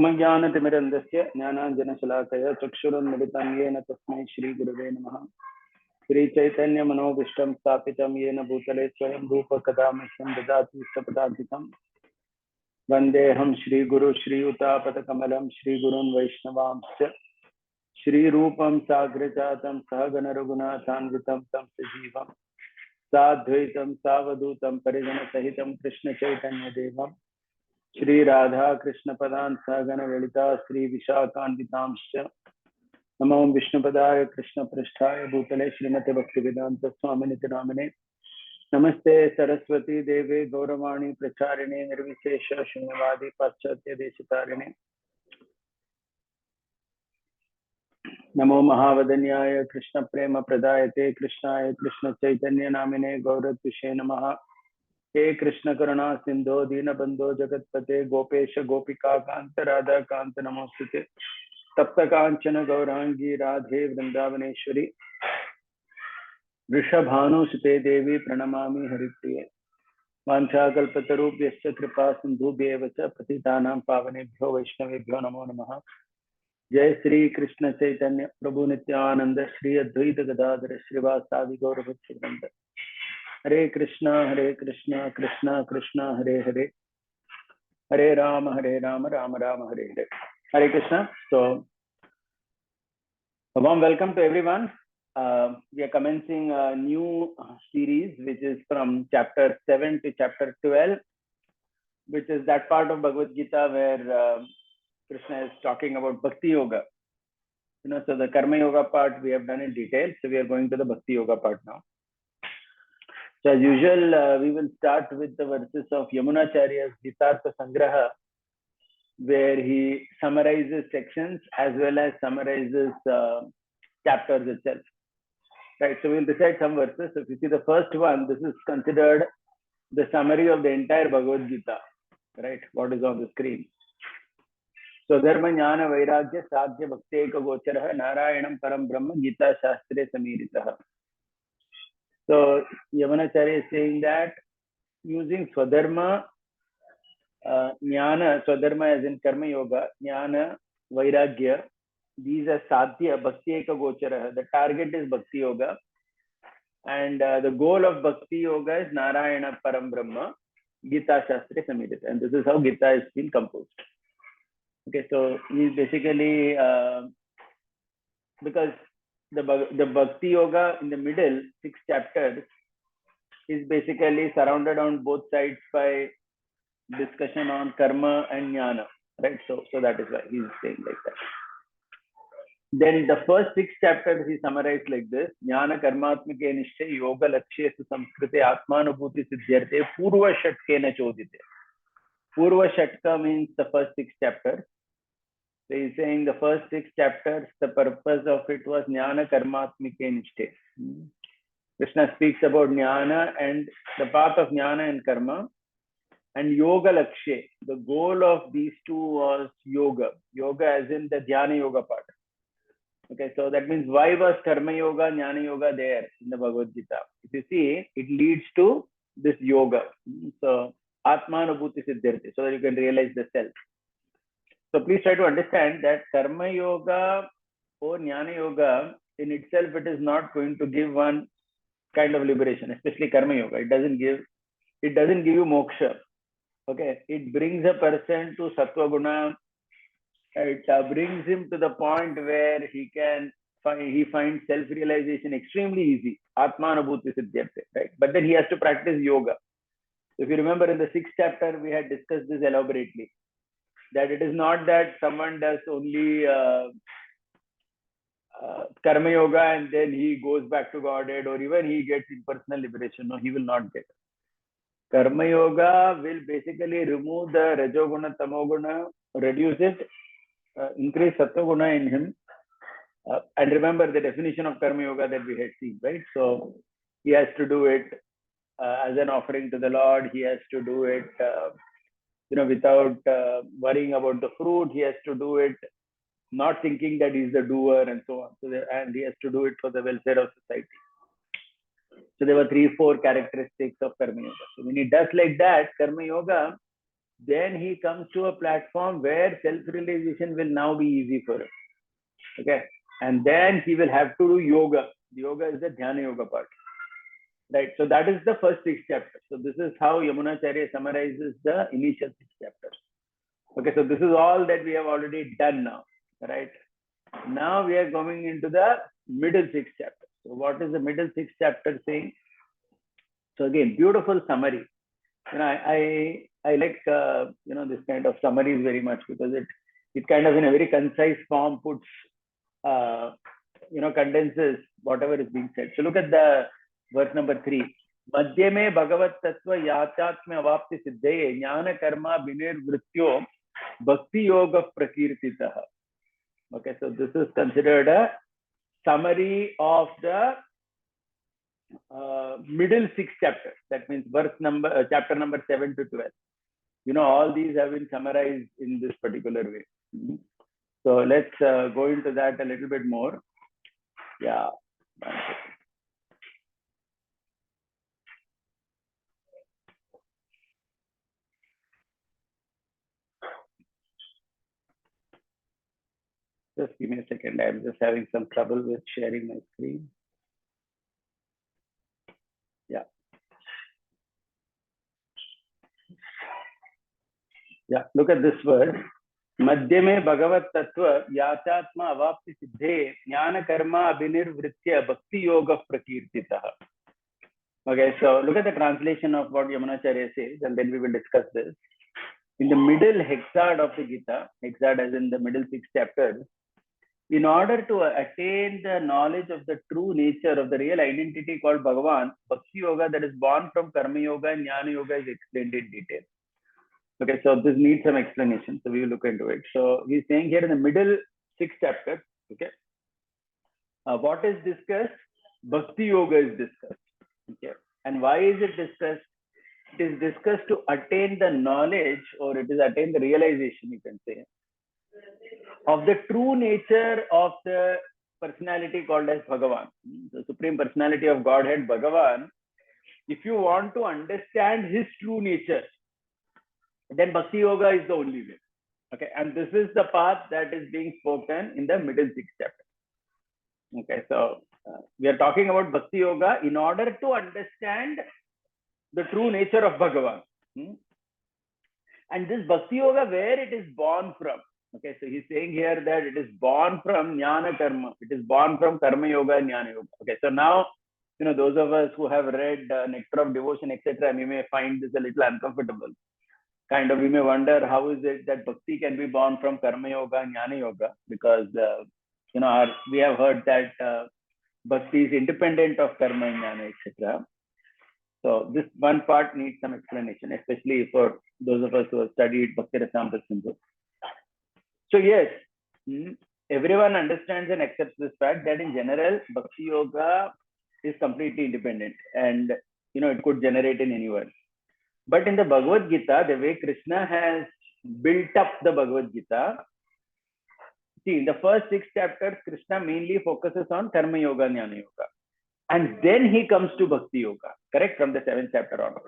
धूमज्ञानतिमिरन्धस्य ज्ञानाञ्जनशलाकया चक्षुरुन्मिलितं येन तस्मै श्रीगुरवे नमः। श्रीचैतन्यमनोभीष्टं स्थापितं येन भूतले स्वयं रूपकदा मह्यं ददाति सपदाधिकं। वन्देऽहं श्रीगुरु श्रीयुतापदकमलं श्रीगुरुन् वैष्णवांश्च श्रीरूपं साग्रजातं सहगणरघुनाथान्वितं तं सजीवं साद्वैतं सावधूतं परिजनसहितं कृष्णचैतन्यदेवं श्री राधा कृष्ण पदान् सहगण ललिता श्री विशाखान्वितांश्च नमो विष्णुपदाय कृष्ण पृष्ठाय भूतले श्रीमते भक्तिवेदांत स्वामिनिति नामिने नमस्ते सरस्वती देवे गौरवाणी प्रचारिणे निर्विशेष शून्यवादी पाश्चात्य देशतारिणे नमो महावदन्याय कृष्ण प्रेम प्रदायते कृष्णाय कृष्ण चैतन्य नामिने गौरत्विषे नमः। हे कृष्ण करुणा सिंधो दीनबंधो जगत्पते गोपेश गोपिका कांत राधा कांत नमोस्तुते। तप्त कांचन गौरांगी राधे वृंदावनेश्वरी वृषभानुसुते देवी प्रणमामि हरिप्रिये। वाञ्छाकल्पतरुभ्यश्च कृपा सिन्धुभ्येव च पतितानां पावनेभ्यो वैष्णवेभ्यो नमो नमः। जय श्री कृष्ण चैतन्य प्रभु नित्यानंद श्री अद्वैत गदाधर श्रीवासादि गौरभक्तवृंद। हरे कृष्णा कृष्णा कृष्णा हरे हरे, हरे राम राम राम हरे हरे। हरे Krishna. So a warm welcome to everyone. We are commencing a new series which is from chapter 7 to chapter 12, which is that part of Bhagavad Gita where Krishna is talking about Bhakti Yoga. So the Karma Yoga part we have done in detail. So we are going to the Bhakti Yoga part now. So as usual, we will start with the verses of Yamunacharya's Jitartha Sangraha, where he summarizes sections as well as summarizes chapters itself. Right. So we'll recite some verses. So if you see the first one, this is considered the summary of the entire Bhagavad Gita. Right. What is on the screen? So Dharma Jnana Vairagya Sadhya Bhakteka Gocharaha Narayanam Param Brahma Gita Shastre Samiritah. So Yamunacharya is saying that using Swadharma, Jnana, Swadharma as in Karma Yoga, Jnana, Vairagya, these are Sadhya Bhakti Eka Gocharaha. The target is Bhakti Yoga. And the goal of Bhakti Yoga is Narayana Param Brahma, Gita Shastra Samirita. And this is how Gita is being composed. Okay, so he's basically, because the Bhakti Yoga in the middle, 6 chapters, is basically surrounded on both sides by discussion on Karma and Jnana. Right, so that is why he's saying like that. Then the first 6 chapters he summarized like this: Jnana Karmatmike Nishche Yoga Lakshye Samskrite Atmanubhuti Siddhyarte Purva Shatkena Chodite. Purva Shatka means the first 6 chapters. So he's saying the first 6 chapters, the purpose of it was Jnana Karmatmike Nishche. Krishna speaks about Jnana and the path of Jnana and Karma. And Yoga Lakshye, the goal of these two was Yoga. Yoga as in the Dhyana Yoga part. Okay, so that means why was Karma Yoga, Jnana Yoga there in the Bhagavad Gita? If you see, it leads to this yoga. So, Atmanubhuti Siddhyarthi, so that you can realize the self. So please try to understand that Karma Yoga or Jnana Yoga in itself, it is not going to give one kind of liberation, especially Karma Yoga. It doesn't give you moksha. Okay, it brings a person to Sattva Guna. It brings him to the point where he finds self-realization extremely easy. Atmanubhuti Siddhyarthe, right? But then he has to practice yoga. If you remember in the 6th chapter, we had discussed this elaborately. That it is not that someone does only Karma Yoga and then he goes back to Godhead or even he gets impersonal liberation. No, he will not get it. Karma Yoga will basically remove the Rajoguna, Tamoguna, reduce it, increase Sattva Guna in him. And remember the definition of Karma Yoga that we had seen, right? So he has to do it as an offering to the Lord. He has to do it, without worrying about the fruit. He has to do it not thinking that he's the doer and so on. And he has to do it for the welfare of society. So there were 3-4 characteristics of Karma Yoga. So when he does like that, Karma Yoga, then he comes to a platform where self-realization will now be easy for him. Okay. And then he will have to do yoga. The yoga is the Dhyana Yoga part. Right. So that is the first 6 chapters. So this is how Yamunacharya summarizes the initial 6 chapters. Okay. So this is all that we have already done now. Right. Now we are going into the middle 6 chapters. So what is the middle 6 chapter saying? So again, beautiful summary. I like this kind of summaries very much, because it kind of in a very concise form puts condenses whatever is being said. So look at the verse number 3. Madhyame Bhagavat Tattva Yachatme Avapti Siddhaye Jnana Karma Vinirvrityo Bhakti Yoga Prakirtitaha. Okay, so this is considered a summary of the middle 6 chapters. That means chapter number 7 to 12. All these have been summarized in this particular way. So let's go into that a little bit more. Yeah. Just give me a second. I'm just having some trouble with sharing my screen. Yeah. Yeah. Look at this word. Madhyame Bhagavat Tattva Yachatma Avapti Siddhe Jnana Karma Abhinirvritya Bhakti Yoga Prakirtitaha. Okay, so look at the translation of what Yamunacharya says, and then we will discuss this. In the middle hexad of the Gita, hexad as in the middle 6 chapters, in order to attain the knowledge of the true nature of the real identity called Bhagavan, Bhakti Yoga that is born from Karma Yoga and Jnana Yoga is explained in detail. Okay, so this needs some explanation, so we will look into it. So he's saying here in the middle 6 chapters, okay, what is discussed? Bhakti Yoga is discussed. Okay, and why is it discussed? It is discussed to attain the knowledge, or it is attain the realization, you can say, of the true nature of the personality called as Bhagavan, the Supreme Personality of Godhead, Bhagavan. If you want to understand his true nature, then Bhakti Yoga is the only way. Okay, and this is the path that is being spoken in the middle 6 chapter. Okay, so we are talking about Bhakti Yoga in order to understand the true nature of Bhagavan. And this Bhakti Yoga, where it is born from. Okay, so he's saying here that it is born from Jnana Karma. It is born from Karma Yoga and Jnana Yoga. Okay, so now, those of us who have read Nectar of Devotion, etc., we may find this a little uncomfortable. Kind of, we may wonder how is it that Bhakti can be born from Karma Yoga and Jnana Yoga, because, we have heard that Bhakti is independent of Karma and Jnana, etc. So this one part needs some explanation, especially for those of us who have studied Bhakti Rasamrita Sindhu. So yes, everyone understands and accepts this fact that in general, Bhakti Yoga is completely independent, and it could generate in anyone. But in the Bhagavad Gita, the way Krishna has built up the Bhagavad Gita, see, in the first 6 chapters, Krishna mainly focuses on Karma Yoga and Jnana Yoga. And then he comes to Bhakti Yoga, correct? From the 7th chapter onwards.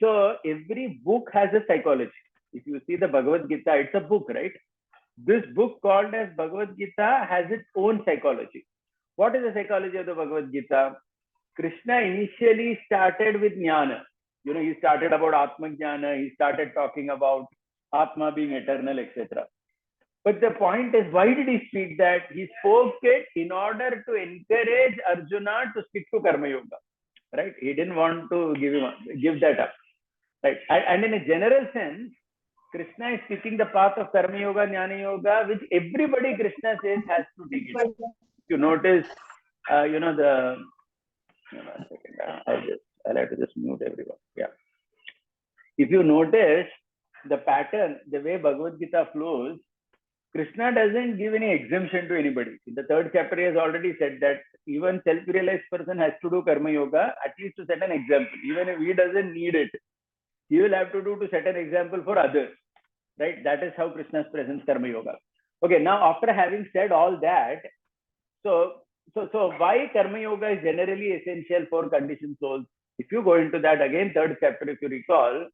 So every book has a psychology. If you see the Bhagavad Gita, it's a book, right? This book called as Bhagavad Gita has its own psychology. What is the psychology of the Bhagavad Gita? Krishna initially started with Jnana. He started about Atma Jnana. He started talking about Atma being eternal, etc. But the point is, why did he speak that? He spoke it in order to encourage Arjuna to stick to Karma Yoga, right? He didn't want to give that up, right? And in a general sense, Krishna is speaking the path of Karma Yoga, Jnana Yoga, which everybody Krishna says has to take it. If you notice, I'll have to just mute everyone. Yeah. If you notice the pattern, the way Bhagavad Gita flows, Krishna doesn't give any exemption to anybody. In the 3rd chapter, he has already said that even self-realized person has to do Karma Yoga, at least to set an example. Even if he doesn't need it, he will have to do to set an example for others. Right? That is how Krishna presents Karma Yoga. Okay, now after having said all that, so why Karma Yoga is generally essential for conditioned souls? If you go into that again, 3rd chapter, if you recall,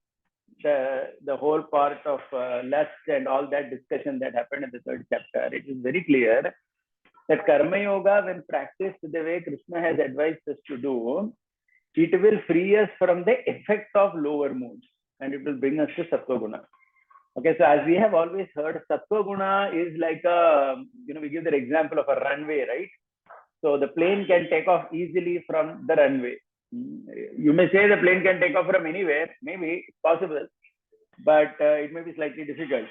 the whole part of lust and all that discussion that happened in the third chapter, it is very clear that Karma Yoga, when practiced the way Krishna has advised us to do, it will free us from the effect of lower moods and it will bring us to Sattva Guna. Okay, so as we have always heard, Sattva Guna is like we give the example of a runway, right? So the plane can take off easily from the runway. You may say the plane can take off from anywhere, maybe it's possible, but it may be slightly difficult.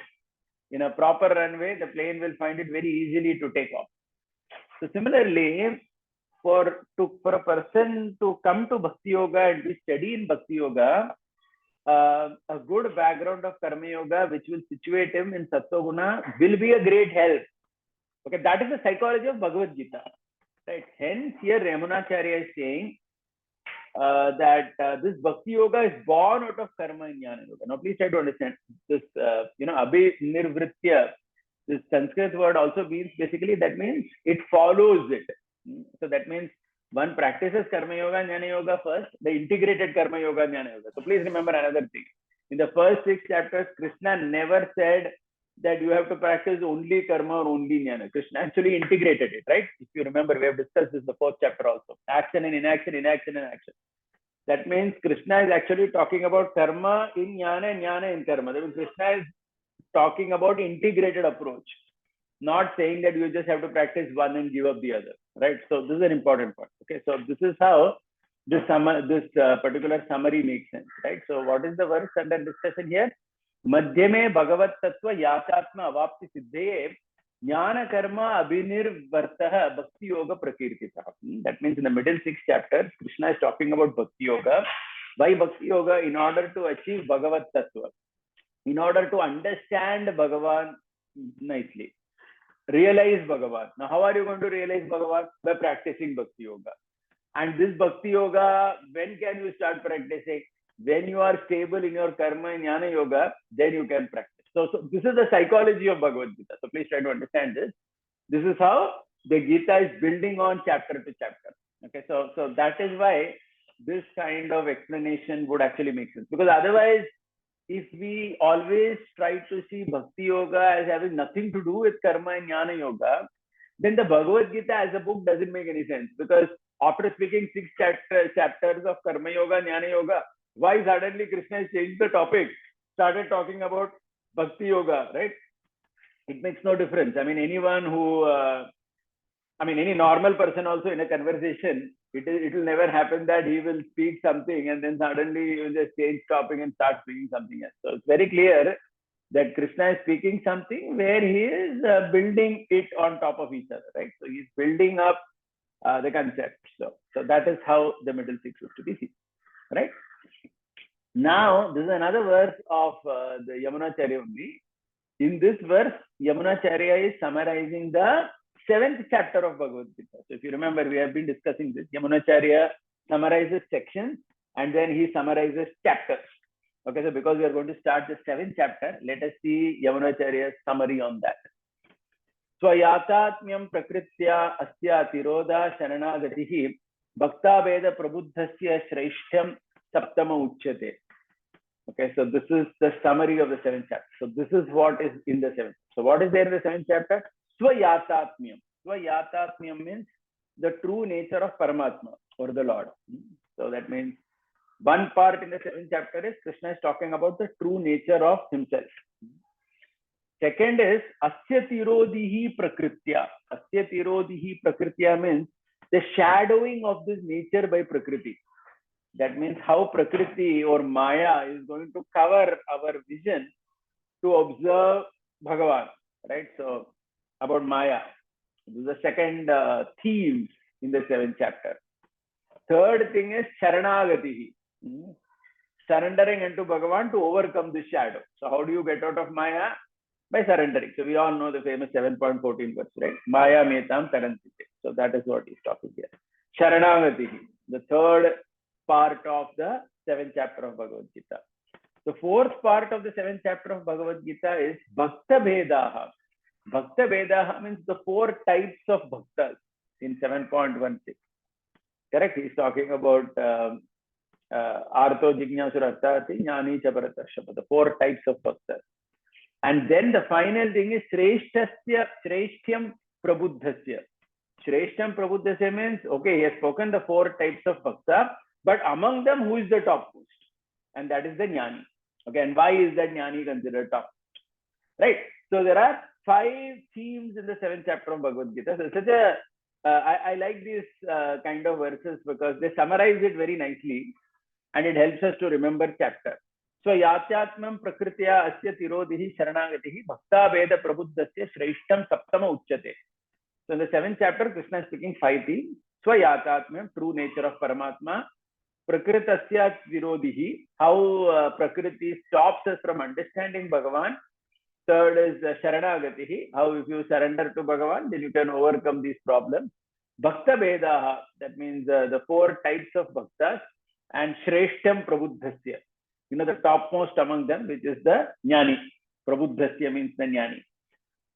In a proper runway, the plane will find it very easily to take off. So similarly, for a person to come to Bhakti Yoga and be steady in Bhakti Yoga, a good background of Karma Yoga, which will situate him in Sattva Guna, will be a great help. Okay, that is the psychology of Bhagavad Gita. Right? Hence, here Yamunacharya is saying that this Bhakti Yoga is born out of Karma and Jnana Yoga. Now, please try to understand this. Abhinirvritya, this Sanskrit word also means basically that means it follows it. So that means one practices Karma Yoga and Jnana Yoga first, the integrated Karma Yoga and Jnana Yoga. So please remember another thing. In the first 6 chapters, Krishna never said that you have to practice only Karma or only Jnana. Krishna actually integrated it, right? If you remember, we have discussed this in the 4th chapter also. Action and inaction, inaction and action. That means Krishna is actually talking about Karma in Jnana and Jnana in Karma. That means Krishna is talking about integrated approach, not saying that you just have to practice one and give up the other, right? So this is an important point. Okay, so this is how this particular summary makes sense, right? So what is the verse under discussion here? Madhyame Bhagavat Tattva Yachatma Avapti Siddhaye Jnana Karma Abhinirvartaha Bhakti Yoga Prakirtita. That means in the middle 6 chapters, Krishna is talking about Bhakti Yoga. Why Bhakti Yoga? In order to achieve Bhagavat Tattva, in order to understand Bhagavan nicely, realize Bhagavan. Now, how are you going to realize Bhagavan? By practicing Bhakti Yoga. And this Bhakti Yoga, when can you start practicing? When you are stable in your Karma and Jnana Yoga, then you can practice. So this is the psychology of Bhagavad Gita. So please try to understand this. This is how the Gita is building on chapter to chapter. Okay, so that is why this kind of explanation would actually make sense. Because otherwise, if we always try to see Bhakti Yoga as having nothing to do with Karma and Jnana Yoga, then the Bhagavad Gita as a book doesn't make any sense. Because after speaking 6 chapters of Karma Yoga and Jnana Yoga, why suddenly Krishna has changed the topic, started talking about Bhakti Yoga, right? It makes no difference. I mean, anyone who, any normal person also in a conversation, it will never happen that he will speak something and then suddenly he will just change topic and start speaking something else. So it's very clear that Krishna is speaking something where he is building it on top of each other, right? So he's building up the concept. So that is how the middle 6 is to be seen, right? Now, this is another verse of the Yamunacharya only. In this verse, Yamunacharya is summarizing the 7th chapter of Bhagavad Gita. So if you remember, we have been discussing this. Yamunacharya summarizes sections and then he summarizes chapters. Okay, so because we are going to start the 7th chapter, let us see Yamunacharya's summary on that. Swayatatmyam prakritya asya tiroda sharanagatihi bhakta veda prabuddhasya shraishtyam saptama uchyate. Okay, so this is the summary of the 7th chapter. So this is what is in the 7th. So what is there in the 7th chapter? Swayatatmyam. Swayatatmyam means the true nature of Paramatma or the Lord. So that means one part in the 7th chapter is Krishna is talking about the true nature of himself. Second is Asya Tirodihi Prakritya. Asya Tirodihi Prakritya means the shadowing of this nature by Prakriti. That means how Prakriti or Maya is going to cover our vision to observe Bhagavan, right? So about Maya. This is the second theme in the 7th chapter. Third thing is Sharanagatihi. Surrendering unto Bhagavan to overcome this shadow. So how do you get out of Maya? By surrendering. So we all know the famous 7.14 verse, right? Maya metam tarantite. So that is what he's talking here. Sharanagatihi. The third part of the 7th chapter of Bhagavad Gita. The fourth part of the 7th chapter of Bhagavad Gita is Bhakta Vedaha. Bhakta Vedaha means the 4 types of bhaktas in 7.16. Correct? He's talking about Artho Jignasura Jnani Chaparatashapa, the 4 types of bhaktas. And then the final thing is Shreshtyam Prabuddhasya. Shreshtyam Prabuddhasya means, okay, he has spoken the 4 types of bhakta, but among them, who is the topmost? And that is the Jnani. Okay, and why is that Jnani considered top? Right? So there are 5 themes in the 7th chapter of Bhagavad Gita. So such a, I like these kind of verses because they summarize it very nicely and it helps us to remember chapter. So yatyatmam prakritya asya tirodhihi sharanagatihi bhakta veda prabuddhasya shreshtam saptama uchyate. So in the 7th chapter, Krishna is speaking 5 themes. Swayatatmam, true nature of Paramatma. Prakritasya virodhihi, how Prakriti stops us from understanding Bhagavan. Third is Sharanagatihi, how if you surrender to Bhagavan, then you can overcome these problems. Bhakta Vedaha, that means the 4 types of bhaktas, and Shreshtam Prabuddhasya, the topmost among them, which is the Jnani. Prabuddhasya means the Jnani.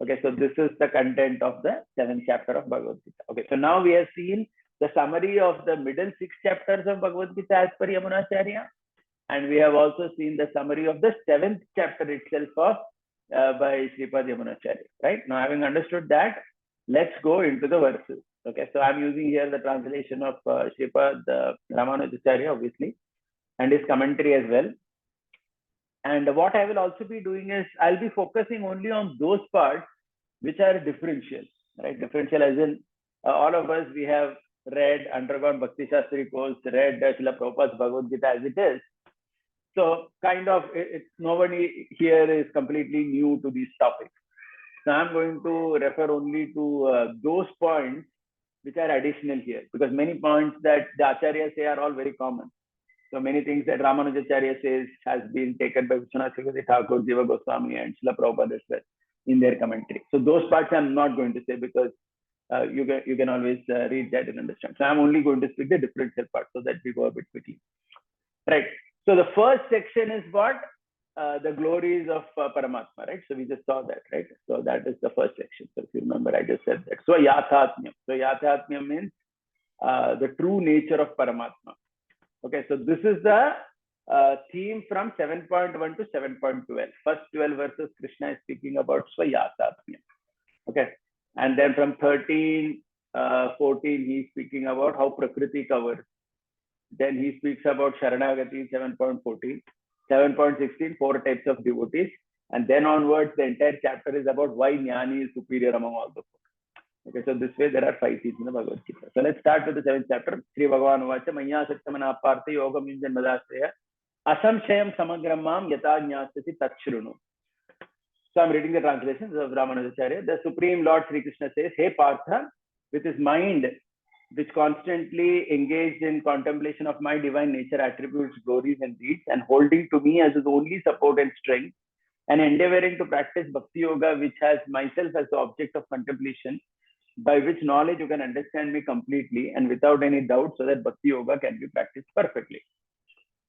Okay, so this is the content of the 7th chapter of Bhagavad Gita. Okay, so now we have seen the summary of the middle 6 chapters of Bhagavad Gita as per Yamunacharya, and we have also seen the summary of the 7th chapter itself of by Sripad Yamunacharya. Right, now having understood that, let's go into the verses. Okay, so I'm using here the translation of Sripad Ramanujacharya, obviously, and his commentary as well. And what I will also be doing is I'll be focusing only on those parts which are differential, right? Differential as in all of us, we have read, undergone Bhakti Shastri course, read Srila Prabhupada's Bhagavad Gita as it is. So kind of nobody here is completely new to these topics. So I'm going to refer only to those points which are additional here, because many points that the Acharyas say are all very common. So many things that Ramanujacharya says has been taken by Vishwanath Chakravarti Thakur, Jiva Goswami, and Srila Prabhupada as well in their commentary. So those parts I'm not going to say because you can always read that and understand. So I'm only going to speak the differential part so that we go a bit quickly. Right. So the first section is what? The glories of Paramatma, right? So we just saw that, right? So that is the first section. So if you remember, I just said that. So Yathatmyam. So Yathatmyam means the true nature of Paramatma. Okay, so this is the theme from 7.1 to 7.12. First 12 verses, Krishna is speaking about Swayatatmya. Okay, and then from 13, 14, he's speaking about how Prakriti covers. Then he speaks about Sharanagati, 7.14. 7.16, 4 types of devotees. And then onwards, the entire chapter is about why Jnani is superior among all the 4. Okay, so this way there are 5 themes in the Bhagavad Gita. So let's start with the 7th chapter. Sri Bhagavan Uvacha Maya Saktamana Partha Yogam Yunjan Madasya Asamshayam Samagramam Yata Jnasasi Tatshrunu. So I'm reading the translations of Ramanujacharya. The Supreme Lord Sri Krishna says, Hey Partha, with his mind which constantly engaged in contemplation of my divine nature, attributes, glories and deeds, and holding to me as his only support and strength, and endeavoring to practice Bhakti Yoga, which has myself as the object of contemplation, by which knowledge you can understand me completely and without any doubt, so that Bhakti Yoga can be practiced perfectly.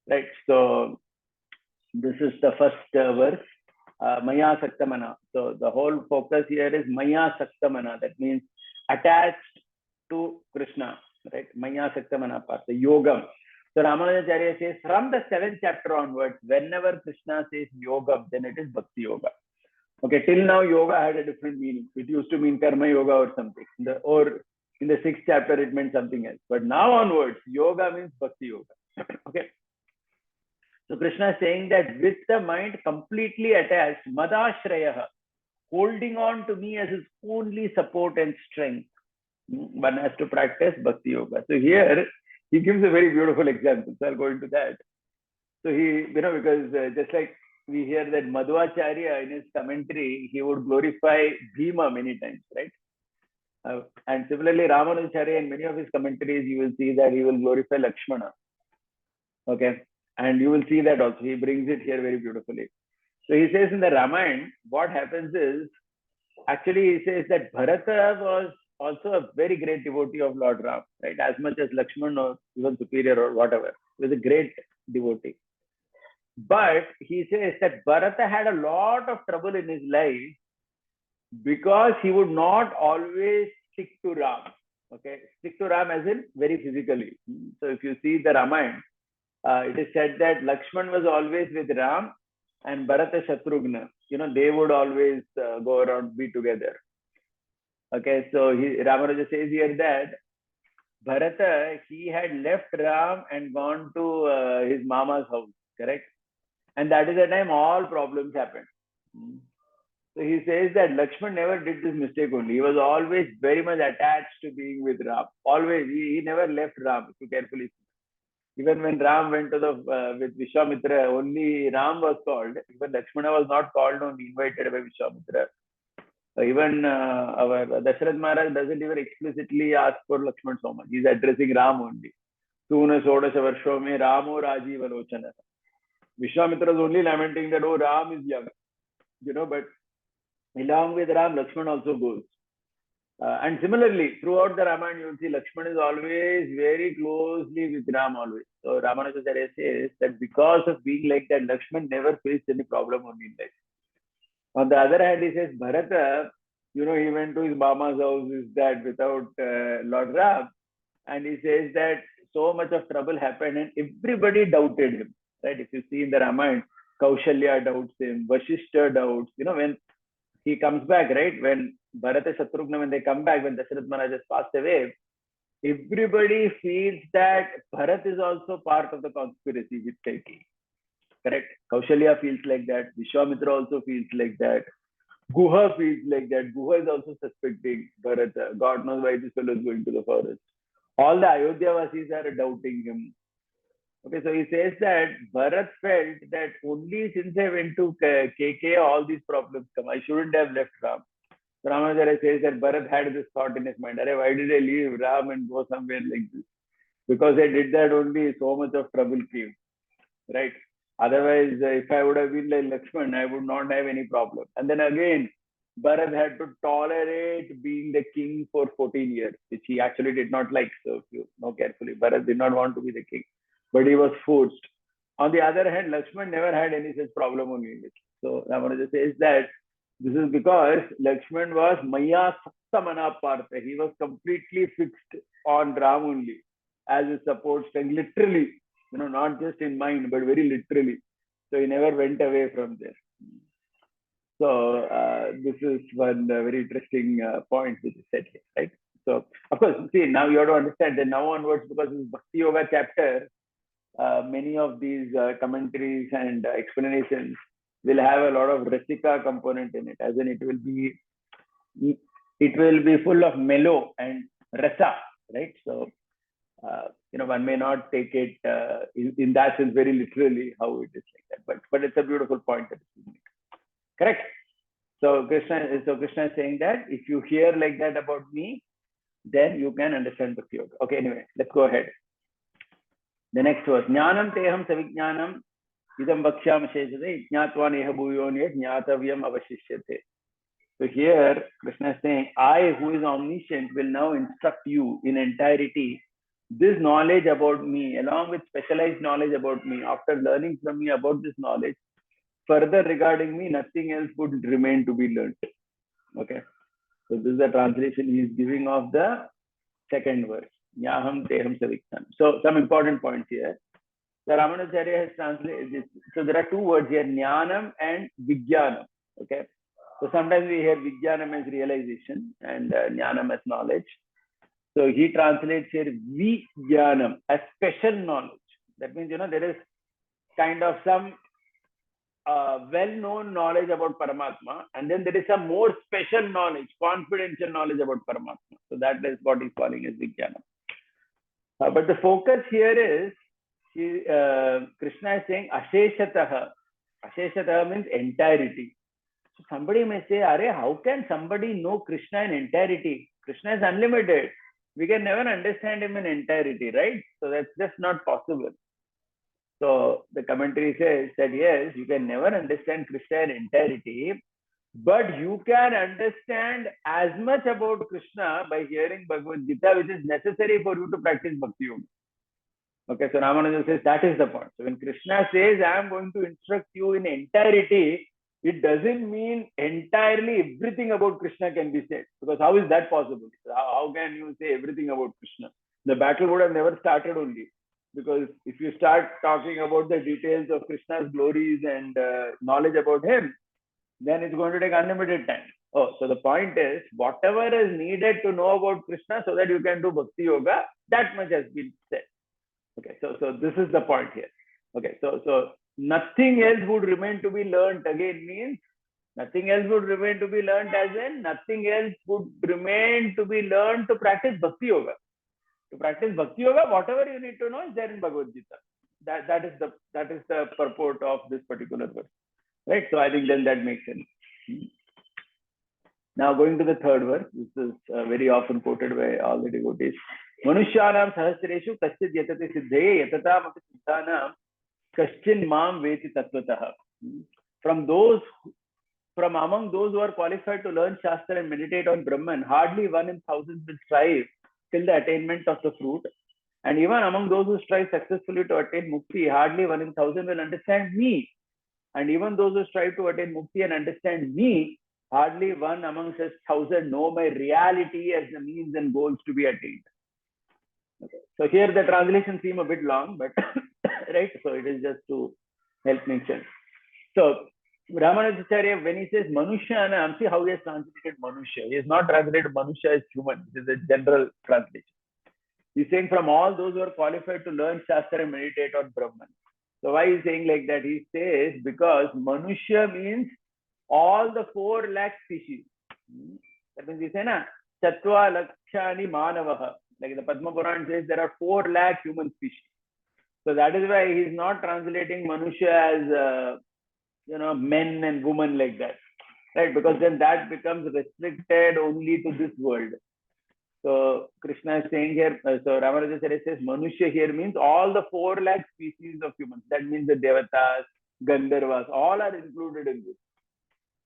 Right. So this is the first verse, Maya Saktamana. So the whole focus here is Maya Saktamana. That means attached to Krishna. Right. Maya Saktamana Partha Yogam. So Ramanujacharya says from the 7th chapter onwards, whenever Krishna says Yogam, then it is Bhakti Yoga. Okay, till now yoga had a different meaning. It used to mean karma yoga or something. Or in the 6th chapter, it meant something else. But now onwards, yoga means Bhakti Yoga. Okay. So Krishna is saying that with the mind completely attached, Madashrayaha, holding on to me as his only support and strength, one has to practice Bhakti Yoga. So here, he gives a very beautiful example. So I'll go into that. So he, because just like we hear that Madhvacharya in his commentary, he would glorify Bhima many times, right? And similarly, Ramanujacharya in many of his commentaries, you will see that he will glorify Lakshmana. Okay. And you will see that also. He brings it here very beautifully. So he says in the Ramayana, what happens is, actually he says that Bharata was also a very great devotee of Lord Ram, right? As much as Lakshmana or even superior or whatever. He was a great devotee. But he says that Bharata had a lot of trouble in his life because he would not always stick to Ram. Okay, stick to Ram as in very physically. So if you see the Ramayana, it is said that Lakshman was always with Ram and Bharata Shatrughna. They would always go around, be together. Okay, so Ramanuja says here that Bharata, he had left Ram and gone to his mama's house, correct? And that is the time all problems happened. So he says that Lakshman never did this mistake only. He was always very much attached to being with Ram. Always, he never left Ram, if you carefully see. Even when Ram went to with Vishwamitra, only Ram was called. Even Lakshmana was not called, only invited by Vishwamitra. Even our Dasharath Maharaj doesn't even explicitly ask for Lakshman so much. He's addressing Ram only. Suna Sodasha Varsho me Ramo Rajiva Lochana. Vishwamitra is only lamenting that, oh, Ram is young. But along with Ram, Lakshman also goes. And similarly, throughout the Ramayana, you will see Lakshman is always very closely with Ram always. So Ramanujacharya says that because of being like that, Lakshman never faced any problem only in life. On the other hand, he says Bharata, he went to his mama's house, is that without Lord Ram. And he says that so much of trouble happened and everybody doubted him. Right? If you see in the Ramayana, Kaushalya doubts him, Vashishta doubts, when he comes back, right? When Bharata Shatrughna, when they come back, when Dasharath Maharaj has passed away, everybody feels that Bharat is also part of the conspiracy with Kaikeyi. Correct? Kaushalya feels like that. Vishwamitra also feels like that. Guha feels like that. Guha is also suspecting Bharata. God knows why this fellow is going to the forest. All the Ayodhyavasis are doubting him. Okay, so he says that Bharat felt that only since I went to KK, all these problems come. I shouldn't have left Ram. So Ramanujacharya says that Bharat had this thought in his mind, why did I leave Ram and go somewhere like this? Because I did that only, so much of trouble came. Right? Otherwise, if I would have been like Lakshman, I would not have any problem. And then again, Bharat had to tolerate being the king for 14 years, which he actually did not like. So if you know carefully, Bharat did not want to be the king, but he was forced. On the other hand, Lakshman never had any such problem only in it. So Ramanuja says that this is because Lakshman was Maya Saktamana Partha. He was completely fixed on Ram only as his support strength, literally, not just in mind, but very literally. So he never went away from there. So this is one very interesting point which is said here, right? So of course, see, now you have to understand that now onwards, because this Bhakti Yoga chapter, many of these commentaries and explanations will have a lot of rasika component in it, as in it will be full of mellow and rasa, right? So one may not take it in that sense very literally how it is like that, but it's a beautiful point that is made. Correct. So Krishna is saying that if you hear like that about me, then you can understand Bhakti Yoga. Okay, anyway, let's go ahead. The next verse. Jnanam teham savijnanam idam bhaksham sheshate jnatva neha bhuyo jnatavyam avashishyate. So here Krishna is saying, I who is omniscient will now instruct you in entirety this knowledge about me, along with specialized knowledge about me. After learning from me about this knowledge, further regarding me, nothing else would remain to be learned. Okay. So this is the translation he is giving of the second verse. Yaham teham saviktam. So some important points here. The Ramanujacharya has translated this. So there are two words here, Jnanam and Vijnanam. Okay. So sometimes we hear Vijnanam as realization and Jnanam as knowledge. So he translates here Vijnanam as special knowledge. That means, there is kind of some well-known knowledge about Paramatma, and then there is some more special knowledge, confidential knowledge about Paramatma. So that is what he's calling as Vijnanam. But the focus here is, Krishna is saying Asheshataha. Asheshataha means entirety. So somebody may say, how can somebody know Krishna in entirety? Krishna is unlimited. We can never understand him in entirety, right? So that's just not possible. So the commentary says that yes, you can never understand Krishna in entirety, but you can understand as much about Krishna by hearing Bhagavad Gita, which is necessary for you to practice Bhakti Yoga. Okay, so Ramanuja says that is the point. So when Krishna says, I am going to instruct you in entirety, it doesn't mean entirely everything about Krishna can be said. Because how is that possible? How can you say everything about Krishna? The battle would have never started only. because if you start talking about the details of Krishna's glories and knowledge about him, then it's going to take unlimited time. Oh, so the point is, whatever is needed to know about Krishna so that you can do Bhakti Yoga, that much has been said. Okay, so this is the point here. Okay, so nothing else would remain to be learned. Again means nothing else would remain to be learned, as in nothing else would remain to be learned to practice Bhakti Yoga. To practice Bhakti Yoga, whatever you need to know is there in Bhagavad Gita. That is the purport of this particular verse. Right? So I think then that makes sense. Now going to the third verse, this is very often quoted by all the devotees. Manushyanam sahasreshu kaschid yatate siddhaye yatatam api siddhanam kaschin mam veti tattvataha. From among those who are qualified to learn Shastra and meditate on Brahman, hardly one in thousands will strive till the attainment of the fruit. And even among those who strive successfully to attain mukti, hardly one in thousand will understand me. And even those who strive to attain mukti and understand me, hardly one among such thousand know my reality as the means and goals to be attained. Okay. So here the translation seems a bit long, but right. So it is just to help make sense. So Ramanujacharya, when he says Manushyanam, see how he has translated Manusha. He has not translated Manusha as human. This is a general translation. He's saying from all those who are qualified to learn Shastra and meditate on Brahman. So why is he saying like that? He says because Manusha means all the 4 lakh species. That means he says, na, Chattva Lakshani Manavaha. Like the Padma Puran says, there are 4 lakh human species. So that is why he is not translating Manusha as men and women like that, right? Because then that becomes restricted only to this world. So Krishna is saying here, so Ramanujacharya says Manusha here means all the 4 lakh species of humans. That means the Devatas, Gandharvas, all are included in this.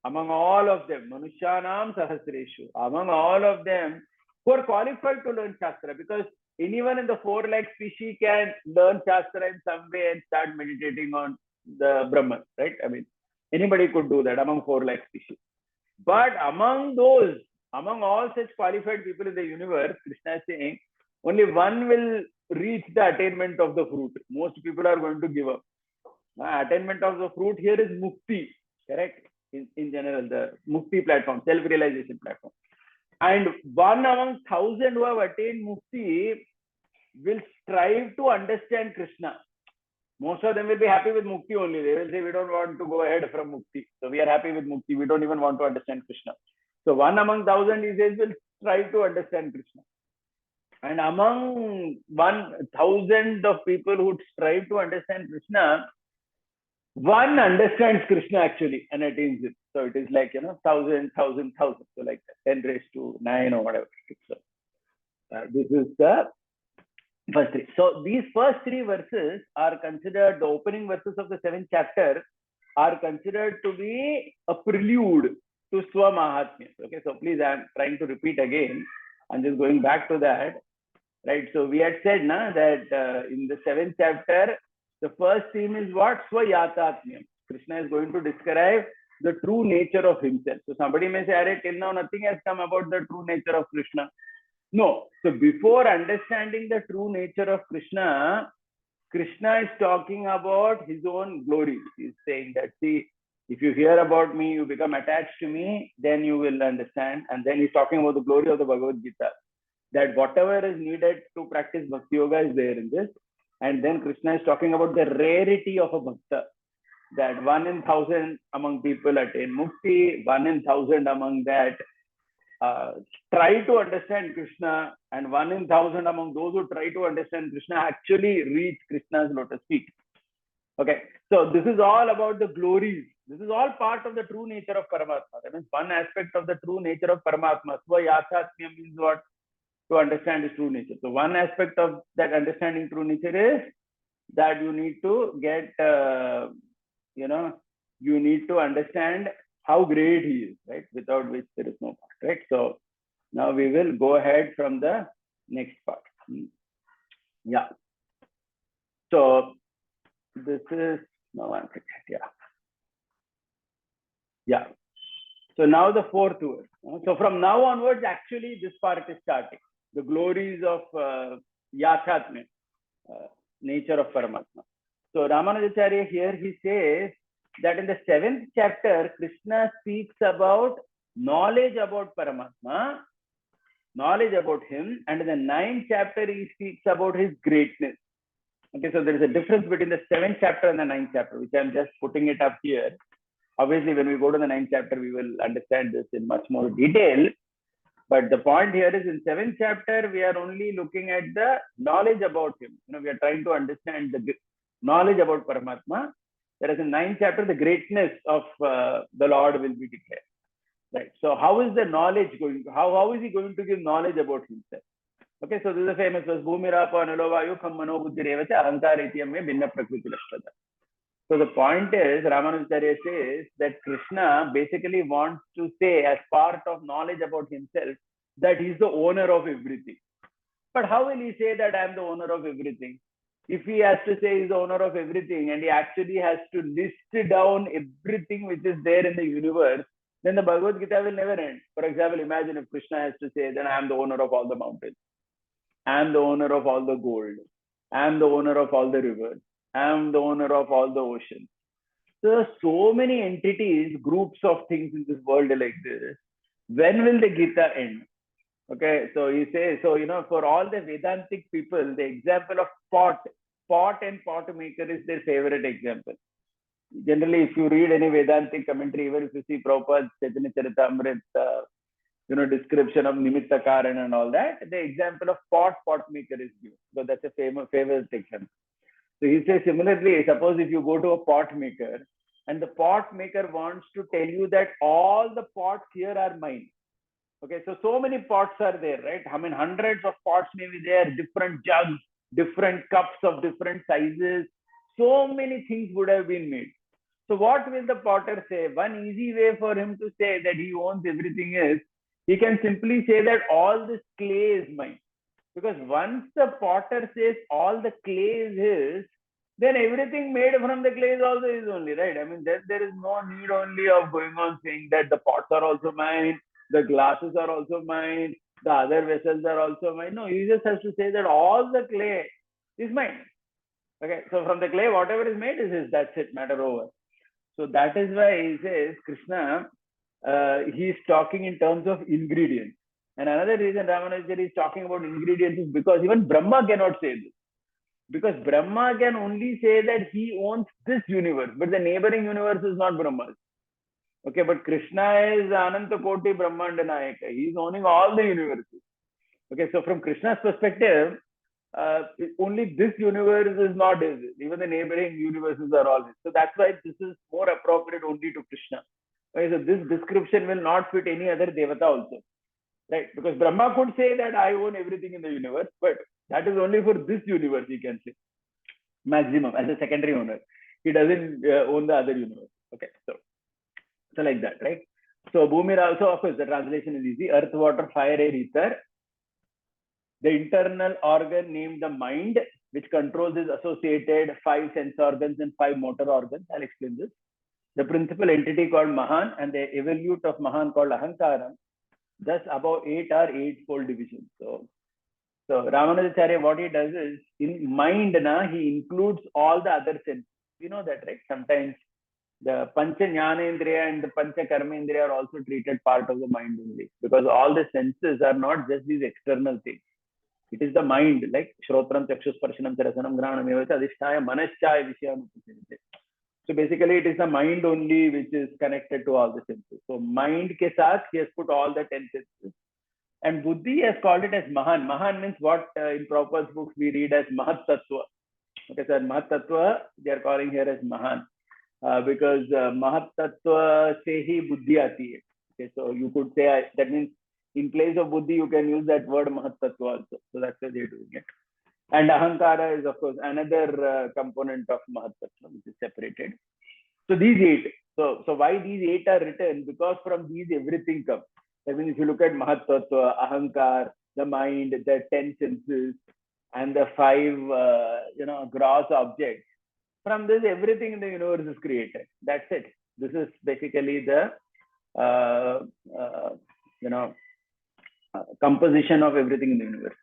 Among all of them, Manushyanam Sahasreshu, among all of them who are qualified to learn Shastra, because anyone in the 4 lakh species can learn Shastra in some way and start meditating on the Brahman, right? I mean, anybody could do that among 4 lakh species. But among all such qualified people in the universe, Krishna is saying, only one will reach the attainment of the fruit. Most people are going to give up. Attainment of the fruit here is mukti, correct? In general, the mukti platform, self-realization platform. And one among 1,000 who have attained mukti will strive to understand Krishna. Most of them will be happy with mukti only. They will say, we don't want to go ahead from mukti. So we are happy with mukti. We don't even want to understand Krishna. So one among 1,000, he says, will strive to understand Krishna. And among 1,000 of people who strive to understand Krishna, one understands Krishna actually and attains it. So it is like, 1,000. So like 10 raised to 9 or whatever. So this is the first 3. So these first 3 verses are considered, the opening verses of the 7th chapter are considered to be a prelude to Swa Mahatmya. Okay, so please, I'm trying to repeat again. I'm just going back to that. Right, so we had said that in the 7th chapter, the first theme is what? Swayatatmyam. Krishna is going to describe the true nature of himself. So somebody may say, till now nothing has come about the true nature of Krishna. No. So before understanding the true nature of Krishna, Krishna is talking about his own glory. He's saying that, see, if you hear about me, you become attached to me, then you will understand. And then he's talking about the glory of the Bhagavad Gita. That whatever is needed to practice Bhakti Yoga is there in this. And then Krishna is talking about the rarity of a bhakta. That 1 in 1,000 among people attain mukti, 1 in 1,000 among that try to understand Krishna, and 1 in 1,000 among those who try to understand Krishna actually reach Krishna's lotus feet. Okay, so this is all about the glories. This is all part of the true nature of Paramatma. That means one aspect of the true nature of Paramatma. Svayathatmya means what? To understand his true nature. So one aspect of that understanding true nature is that you need to get, you need to understand how great he is, right? Without which there is no part, right? So now we will go ahead from the next part. Yeah. So this is, no, one second, yeah. So now the 4th verse. So from now onwards, actually this part is starting. The glories of Yathatmya. nature of Paramatma. So Ramanujacharya here, he says that in the 7th chapter, Krishna speaks about knowledge about Paramatma, knowledge about him, and in the 9th chapter, he speaks about his greatness. Okay, so there is a difference between the 7th chapter and the 9th chapter, which I'm just putting it up here. Obviously, when we go to the 9th chapter, we will understand this in much more detail. But the point here is in 7th chapter, we are only looking at the knowledge about him. We are trying to understand the knowledge about Paramatma. Whereas in 9th chapter, the greatness of the Lord will be declared. Right. So how is the knowledge going? How is he going to give knowledge about himself? Okay, so this is a famous verse. Bhumirapo anulovayu kham mano buddhi revacha ahankar ityam me binna prakriti lakshata. So the point is, Ramanujacharya says that Krishna basically wants to say, as part of knowledge about himself, that he's the owner of everything. But how will he say that I'm the owner of everything? If he has to say he's the owner of everything and he actually has to list down everything which is there in the universe, then the Bhagavad Gita will never end. For example, imagine if Krishna has to say, then I am the owner of all the mountains. I am the owner of all the gold. I am the owner of all the rivers. I am the owner of all the oceans. So there are so many entities, groups of things in this world like this. When will the Gita end? Okay, so he says, so for all the Vedantic people, the example of pot and pot maker is their favorite example. Generally, if you read any Vedantic commentary, even if you see Prabhupada's Chaitanya Charitamrita, description of Nimitta Karan and all that, the example of pot maker is given. So that's a favorite example. So he says similarly, suppose if you go to a pot maker and the pot maker wants to tell you that all the pots here are mine. Okay, so many pots are there, right? I mean, hundreds of pots may be there, different jugs, different cups of different sizes. So many things would have been made. So what will the potter say? One easy way for him to say that he owns everything is, he can simply say that all this clay is mine. Because once the potter says all the clay is his, then everything made from the clay is also his only, right? I mean, there is no need only of going on saying that the pots are also mine, the glasses are also mine, the other vessels are also mine. No, he just has to say that all the clay is mine. Okay, so from the clay, whatever is made is his. That's it, matter over. So that is why he says Krishna, he is talking in terms of ingredients. And another reason Ramanujacharya is talking about ingredients is because even Brahma cannot say this. Because Brahma can only say that he owns this universe, but the neighboring universe is not Brahma's. Okay, but Krishna is Ananta Koti Brahmanda Nayaka. He is owning all the universes. Okay, so from Krishna's perspective, only this universe is not his. Even the neighboring universes are all his. So that's why this is more appropriate only to Krishna. Okay, so this description will not fit any other Devata also. Right? Because Brahma could say that I own everything in the universe, but that is only for this universe, he can say. Maximum, as a secondary owner. He doesn't own the other universe. Okay, so like that, right? So Bhumira also, of course, the translation is easy. Earth, water, fire, air, ether. The internal organ named the mind, which controls is associated 5 sense organs and 5 motor organs. I'll explain this. The principal entity called Mahan and the evolute of Mahan called Ahankaram. Thus, above 8 are 8-fold divisions. So Ramanujacharya, what he does is, in mind, he includes all the other senses. You know that, right? Sometimes the Pancha Jnanendriya and the Pancha Karmendriya are also treated part of the mind only. Because all the senses are not just these external things. It is the mind, like Shrotram, Chakshus, Parshanam, Charasanam, Granam, Evacha, Adhisthaya, Manaschaya, Vishayam. So basically, it is the mind only which is connected to all the senses. So mind ke saath, he has put all the 10 senses. And Buddhi has called it as Mahan. Mahan means what in Prabhupada's books we read as Mahat Tattva. Okay, so Mahat Tattva, they are calling here as Mahan. Because Mahat Tattva se hi Buddhi aati hai. Okay, so you could say, that means in place of Buddhi, you can use that word Mahat Tattva also. So that's why they're doing it. And Ahankara is, of course, another component of Mahat Tattva, which is separated. So these 8. So why these 8 are written? Because from these everything comes. I mean, if you look at Mahat Tattva, Ahankar, the mind, the 10 senses, and the 5, gross objects, from this everything in the universe is created. That's it. This is basically the composition of everything in the universe.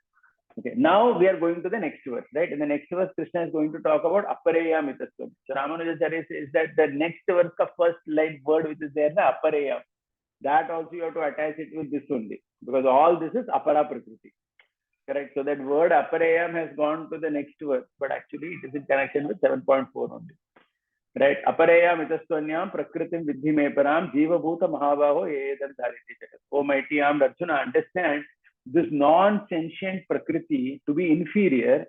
Okay, now we are going to the next verse, right? In the next verse, Krishna is going to talk about apareya mitasvam. So Ramanujacharya says that the next verse, the first line word which is there, the apareya, that also you have to attach it with this only, because all this is apara prakriti. Correct. So that word aparayam has gone to the next verse, but actually it is in connection with 7.4 only. Right. Aparayam itastvanyam prakritim vidhi me param jiva bhuta mahabaho edam dhariti jagat. Oh mighty armed Arjuna, understand this non-sentient prakriti to be inferior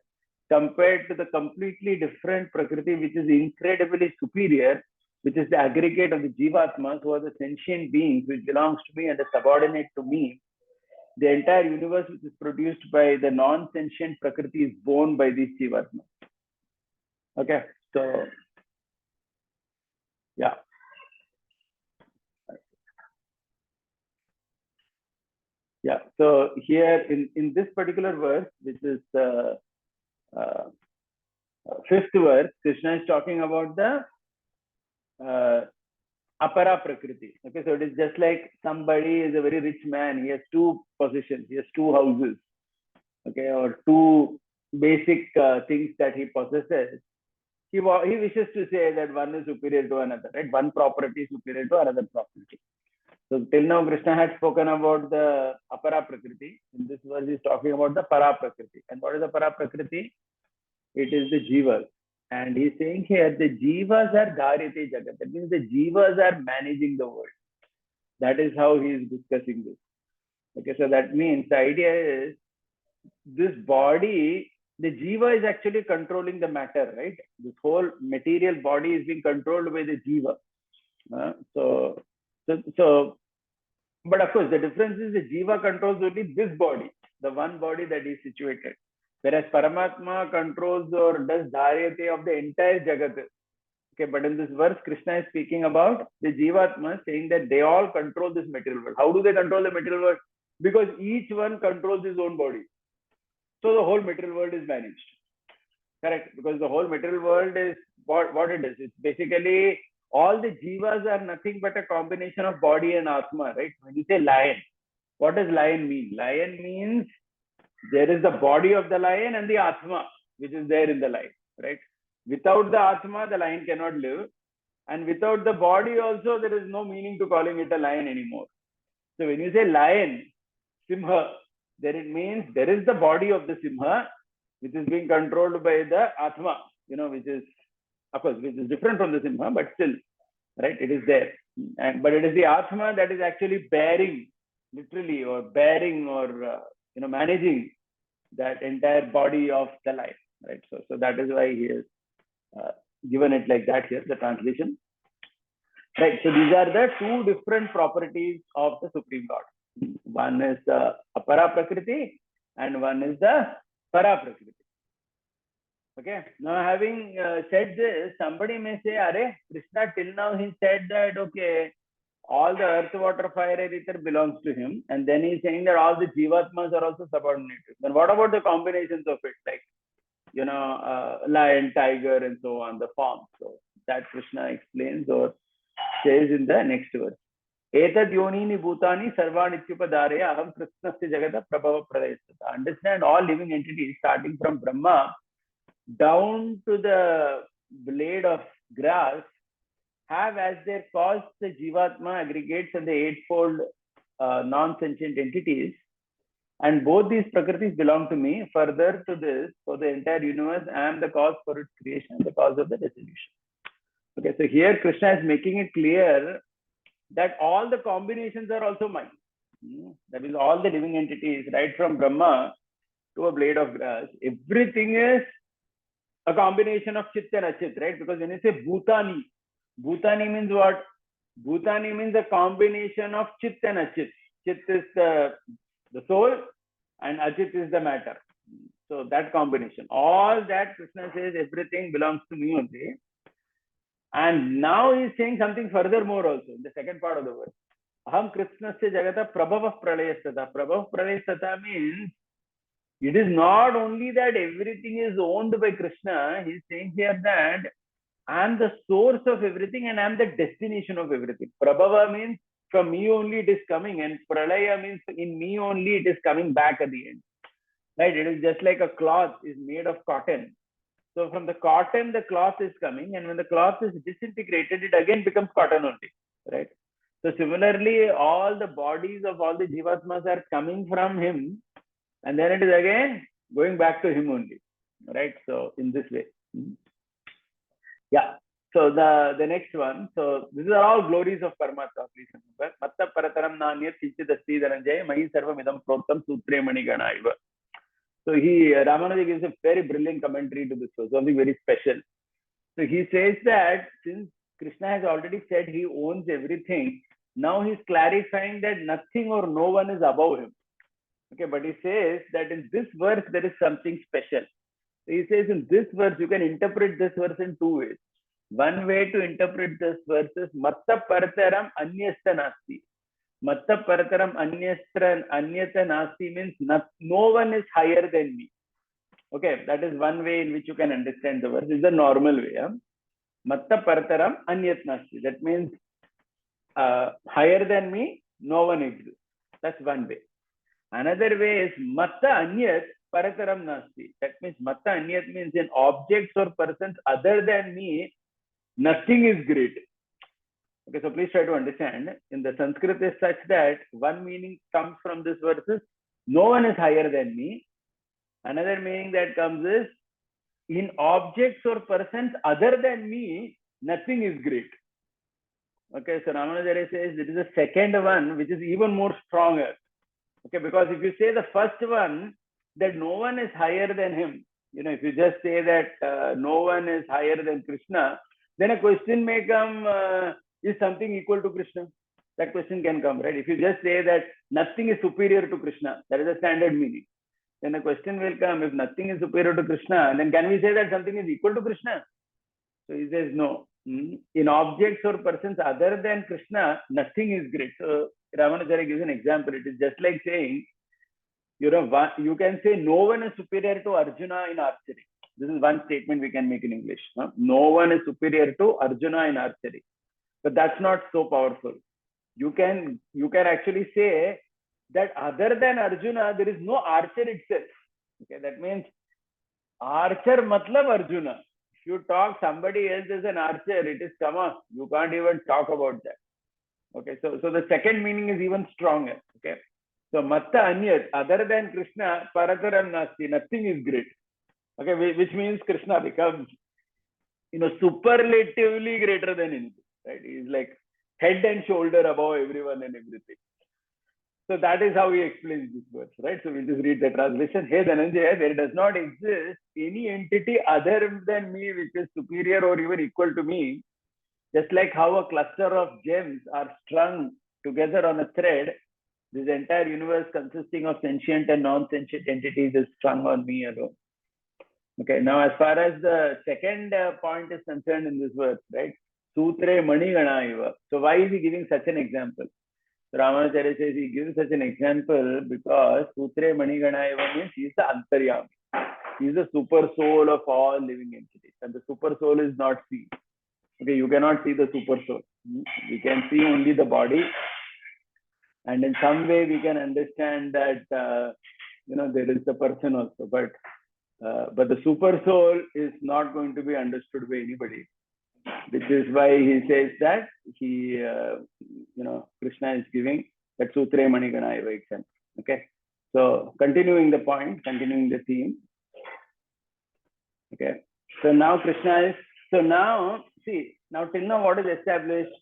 compared to the completely different prakriti which is incredibly superior, which is the aggregate of the jivatmas who are the sentient beings which belongs to me and is subordinate to me. The entire universe which is produced by the non-sentient prakriti is born by these jivatmas. Okay, so yeah. Yeah, so here in this particular verse, which is fifth verse, Krishna is talking about the apara prakriti. Okay, so it is just like somebody is a very rich man, he has two possessions, he has two houses, okay, or two basic things that he possesses. He wishes to say that one is superior to another, right? One property is superior to another property. So till now, Krishna had spoken about the apara prakriti. In this verse, he is talking about the para prakriti. And what is the para prakriti? It is the jivas. And he's saying here, the jivas are dharite jagat. That means the jivas are managing the world. That is how he is discussing this. Okay, so that means the idea is this body, the jiva is actually controlling the matter, right? This whole material body is being controlled by the jiva. But of course, the difference is the jiva controls only this body, the one body that is situated. Whereas Paramatma controls or does dharyate of the entire jagat. Okay, but in this verse, Krishna is speaking about the jivatma, saying that they all control this material world. How do they control the material world? Because each one controls his own body. So the whole material world is managed. Correct? Because the whole material world is what it is. It's basically all the jivas are nothing but a combination of body and atma, right? When you say lion, what does lion mean? Lion means there is the body of the lion and the atma, which is there in the lion, right? Without the atma, the lion cannot live. And without the body also, there is no meaning to calling it a lion anymore. So when you say lion, simha, then it means there is the body of the simha, which is being controlled by the atma, which is, of course, which is different from the simha, but still, right, it is there. But it is the atma that is actually bearing, literally, or bearing or, managing that entire body of the life, right? So that is why he has given it like that here, the translation. Right, so these are the two different properties of the Supreme Lord. One is the apara prakriti and one is the para prakriti. Okay, now having said this, somebody may say, Are, Krishna till now he said that, okay, all the earth, water, fire, and ether belongs to him. And then he's saying that all the jivatmas are also subordinated. Then what about the combinations of it? Like, lion, tiger, and so on, the forms. So that Krishna explains or says in the next verse. Etad yonini bhutani sarvanityupadaraya aham krishnasya jagata prabhava pradayastata. Understand all living entities starting from Brahma down to the blade of grass have as their cause the jivatma aggregates and the eightfold non-sentient entities. And both these prakritis belong to me. Further to this, for the entire universe, I am the cause for its creation, the cause of the dissolution. Okay, so here Krishna is making it clear that all the combinations are also mine. That is, all the living entities, right from Brahma to a blade of grass, everything is a combination of Chit and Achit, right? Because when you say Bhutani, Bhutani means what? Bhutani means a combination of Chit and Achit. Chit is the soul and Achit is the matter. So that combination, all that Krishna says, everything belongs to me only. And now he's saying something furthermore also in the second part of the verse. Aham Krishnasya jagata prabhava pralayastata. Prabhava pralayastata means it is not only that everything is owned by Krishna. He's saying here that I am the source of everything and I am the destination of everything. Prabhava means from me only it is coming, and pralaya means in me only it is coming back at the end. right? It is just like a cloth is made of cotton. So from the cotton, the cloth is coming, and when the cloth is disintegrated, it again becomes cotton only, right? So similarly, all the bodies of all the jivatmas are coming from him, and then it is again going back to him only, right? So in this way. Yeah. So the next one. So these are all glories of Paramatma. Please remember. Matta parataram nanyat kinchidasti dhananjaya mahi sarvam idam proktam sutre manigana iva. So Ramanuja gives a very brilliant commentary to this, so something very special. So he says that since Krishna has already said he owns everything, now he's clarifying that nothing or no one is above him. Okay, but he says that in this verse there is something special. So he says in this verse you can interpret this verse in two ways. One way to interpret this verse is Matta Parataram Anyasta Nasti. Matta Parataram Anyata Nasti means no one is higher than me. Okay, that is one way in which you can understand the verse. This is the normal way. Matta Parataram Anyat Nasti. That means higher than me, no one exists. That's one way. Another way is Matta Anyat Parataram Nasti. That means Matta Anyat means in objects or persons other than me, nothing is great. Okay, so please try to understand. In the Sanskrit is such that one meaning comes from this verse is no one is higher than me. Another meaning that comes is in objects or persons other than me, nothing is great. Okay, so Ramanujacharya says this is the second one, which is even more stronger. Okay, because if you say the first one, that no one is higher than him, if you just say that no one is higher than Krishna, then a question may come, is something equal to Krishna? That question can come, right? If you just say that nothing is superior to Krishna, that is a standard meaning. Then the question will come, if nothing is superior to Krishna, then can we say that something is equal to Krishna? So he says no. In objects or persons other than Krishna, nothing is great. So Ramanujacharya gives an example. It is just like saying, you can say no one is superior to Arjuna in archery. This is one statement we can make in English. No one is superior to Arjuna in archery. But that's not so powerful. You can actually say that other than Arjuna, there is no archer itself. Okay, that means archer matlab Arjuna. If you talk somebody else as an archer, it is come on. You can't even talk about that. Okay, so the second meaning is even stronger. Okay, so Matta Anyat, other than Krishna, Parataram Nasti, nothing is great. Okay, which means Krishna becomes, superlatively greater than anything. Right? He's like head and shoulder above everyone and everything. So that is how he explains this verse, right? So we'll just read the translation. Hey Dhananjaya, there does not exist any entity other than me which is superior or even equal to me. Just like how a cluster of gems are strung together on a thread, this entire universe consisting of sentient and non-sentient entities is strung on me alone. Okay, now as far as the second point is concerned in this verse, right? Sutre Manigana Iva. So why is he giving such an example? Ramanujacharya says he gives such an example because Sutre Manigana Iva means he is the Antaryami. He is the super soul of all living entities. And the super soul is not seen. Okay, you cannot see the super soul. We can see only the body. And in some way we can understand that, there is the person also. But the super soul is not going to be understood by anybody. Which is why he says that Krishna is giving that Sutre Manigana Eva example. Okay. So continuing the point, continuing the theme. Okay. So now Krishna is, till now what is established?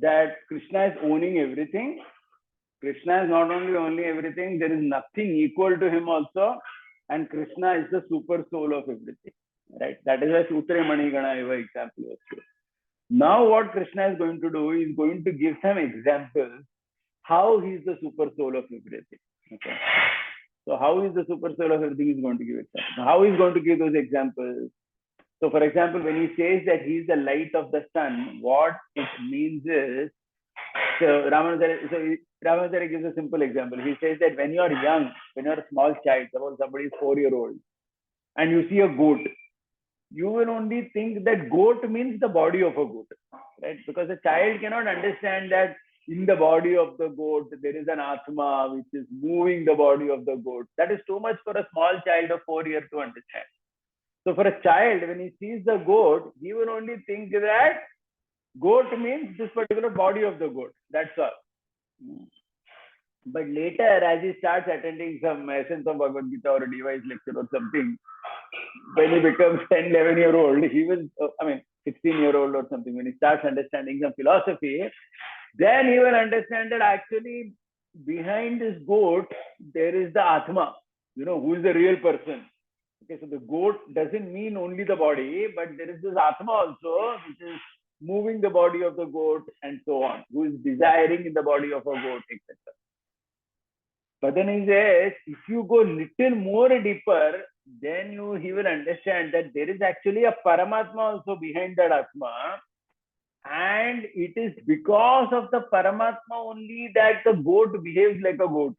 That Krishna is owning everything. Krishna is not only owning everything, there is nothing equal to him also. And Krishna is the super soul of everything. Right? That is why Sutre Manigana Eva example was given. Now what Krishna is going to do is going to give some examples how he is the super soul of everything. Okay. So how is the super soul of everything is going to give examples. How is going to give those examples? So for example, when he says that he is the light of the sun, what it means is, so Ramanujacharya gives a simple example. He says that when you are young, when you are a small child, suppose somebody is 4-year-old, and you see a goat, you will only think that goat means the body of a goat, right? Because a child cannot understand that in the body of the goat, there is an Atma which is moving the body of the goat. That is too much for a small child of 4 years to understand. So for a child, when he sees the goat, he will only think that goat means this particular body of the goat. That's all. But later, as he starts attending some essence of Bhagavad Gita or a device lecture or something, when he becomes 10, 11-year-old, he will, 16-year-old or something, when he starts understanding some philosophy, then he will understand that actually behind this goat, there is the Atma, who is the real person. Okay, so the goat doesn't mean only the body, but there is this Atma also, which is moving the body of the goat and so on, who is desiring in the body of a goat, etc. But then he says, if you go little more deeper, then he will understand that there is actually a Paramatma also behind that Atma. And it is because of the Paramatma only that the goat behaves like a goat.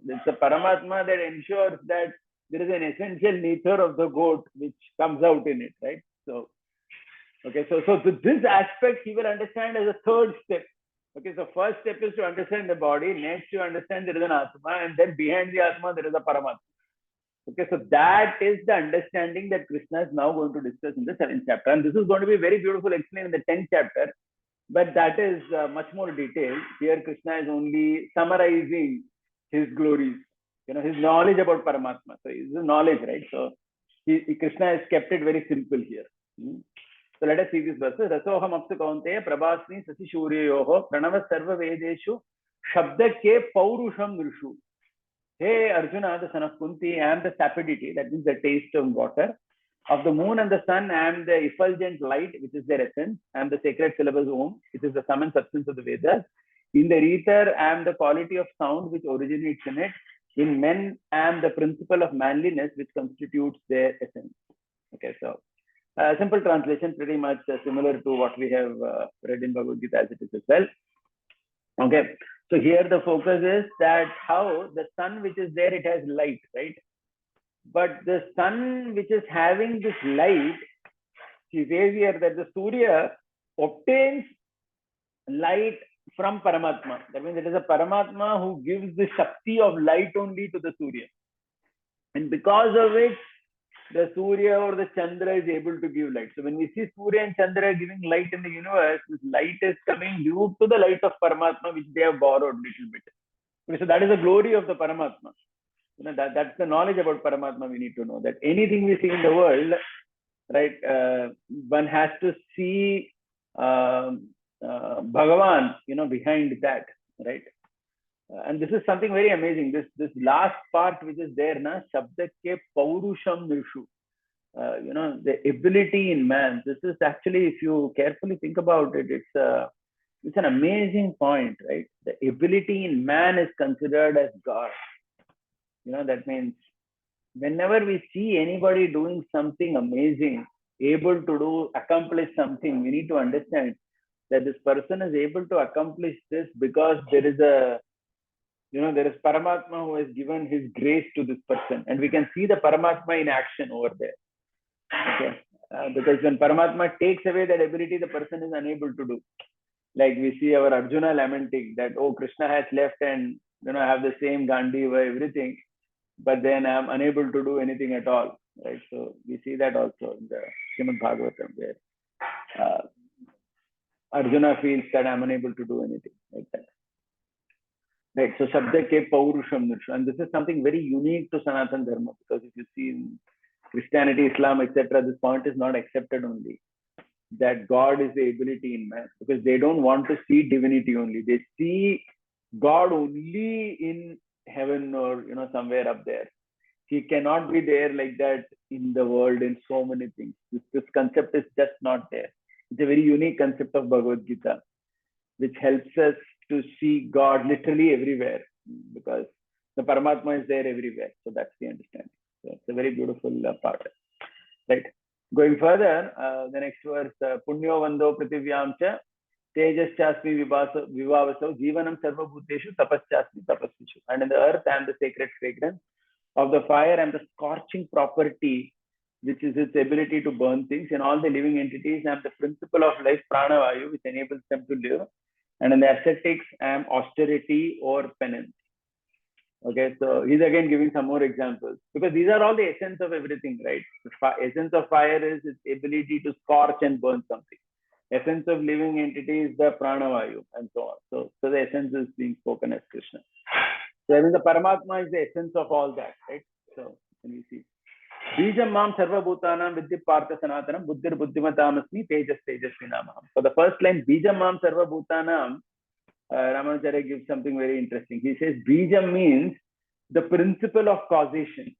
It's the Paramatma that ensures that there is an essential nature of the goat which comes out in it, right? So, okay, so this aspect he will understand as a third step. Okay, so first step is to understand the body, next to understand there is an Atma, and then behind the Atma there is a Paramatma. Okay, so that is the understanding that Krishna is now going to discuss in the 7th chapter. And this is going to be very beautiful explained in the 10th chapter, but that is much more detailed. Here Krishna is only summarizing his glories, his knowledge about Paramatma. So his knowledge, right? So Krishna has kept it very simple here. So let us see this verse. Rasoham apsu kaunteya prabhasmi sasi shuryoho pranava sarva vedeshu shabdake paurusham nrishu. Hey Arjuna, the son of Kunti, I am the sapidity, that means the taste of water. Of the moon and the sun, I am the effulgent light, which is their essence. I am the sacred syllabus Om, which is the sum and substance of the Vedas. In the ether, I am the quality of sound which originates in it. In men, I am the principle of manliness which constitutes their essence. Okay, so simple translation, pretty much similar to what we have read in Bhagavad Gita as it is as well. Okay, so here the focus is that how the sun which is there, it has light, right? But the sun which is having this light, he says here that the Surya obtains light from Paramatma. That means it is a Paramatma who gives the Shakti of light only to the Surya. And because of which the Surya or the Chandra is able to give light. So when we see Surya and Chandra giving light in the universe, this light is coming due to the light of Paramatma, which they have borrowed little bit. Okay, so that is the glory of the Paramatma. That's the knowledge about Paramatma we need to know. That anything we see in the world, right, one has to see Bhagavan, behind that, right? And this is something very amazing. This last part which is there, na, Shabdake Paurusham Nishu. The ability in man. This is actually, if you carefully think about it, it's an amazing point, right? The ability in man is considered as God. That means whenever we see anybody doing something amazing, able to accomplish something, we need to understand that this person is able to accomplish this because there is there is Paramatma who has given his grace to this person. And we can see the Paramatma in action over there. Okay. Because when Paramatma takes away that ability, the person is unable to do. Like we see our Arjuna lamenting that, oh, Krishna has left and, I have the same Gandiva, everything, but then I'm unable to do anything at all. Right. So we see that also in the Srimad Bhagavatam, where Arjuna feels that I'm unable to do anything like that. Right. So Shabdake Paurusham Nirshu. And this is something very unique to Sanatana Dharma, because if you see in Christianity, Islam, etc., this point is not accepted only. That God is the ability in man, because they don't want to see divinity only. They see God only in heaven or somewhere up there. He cannot be there like that in the world in so many things. This concept is just not there. It's a very unique concept of Bhagavad Gita, which helps us to see God literally everywhere, because the Paramatma is there everywhere. So that's the understanding. So it's a very beautiful part. Right. Going further, the next verse, Punyo Vando Prativyamcha, Tejaschasmi Vivavasav, Jivanam Sarva Bhuteshu, Tapaschasmi Tapasvishu. And in the earth, I am the sacred fragrance. Of the fire, I am the scorching property, which is its ability to burn things. In all the living entities, I am the principle of life, Pranavayu, which enables them to live. And in the ascetics, I am austerity or penance. Okay, so he's again giving some more examples because these are all the essence of everything, right? The essence of fire is its ability to scorch and burn something. Essence of living entity is the pranavayu and so on. So the essence is being spoken as Krishna. So I mean the Paramatma is the essence of all that, right? So when we see Bijam Mam Sarva Bhutanam Vidya Partha Sanatanam Buddhir Buddhimatamasmi Tejas Tejasvinamaham. So the first line Bijam Mam Sarva Bhutanam, Ramanujacharya gives something very interesting. He says Bijam means the principle of causation.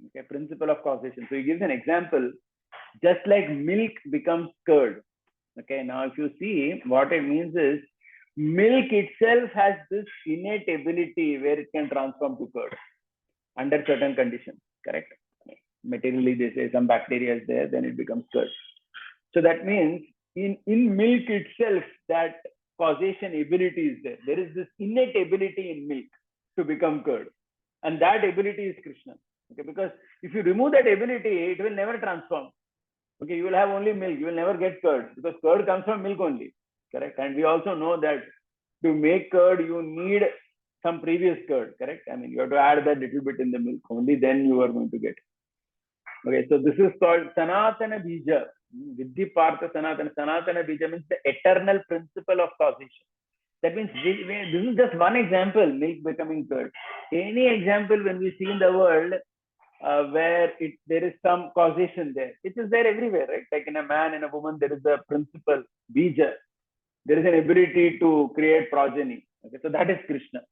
Okay, principle of causation. So he gives an example, just like milk becomes curd. Okay, now if you see what it means is milk itself has this innate ability where it can transform to curd under certain conditions, correct? Materially, they say some bacteria is there, then it becomes curd. So that means in milk itself, that causation ability is there. There is this innate ability in milk to become curd. And that ability is Krishna. Okay, because if you remove that ability, it will never transform. Okay, you will have only milk, you will never get curd because curd comes from milk only, correct? And we also know that to make curd, you need some previous curd, correct? I mean, you have to add that little bit in the milk, only then you are going to get. Okay, so this is called Sanatana Bija. Vidhi Partha Sanatana. Sanatana Bija means the eternal principle of causation. That means this is just one example, milk becoming curd. Any example when we see in the world, where there is some causation there. It is there everywhere, right? Like in a man and a woman, there is a principle, bija. There is an ability to create progeny. Okay, so that is Krishna.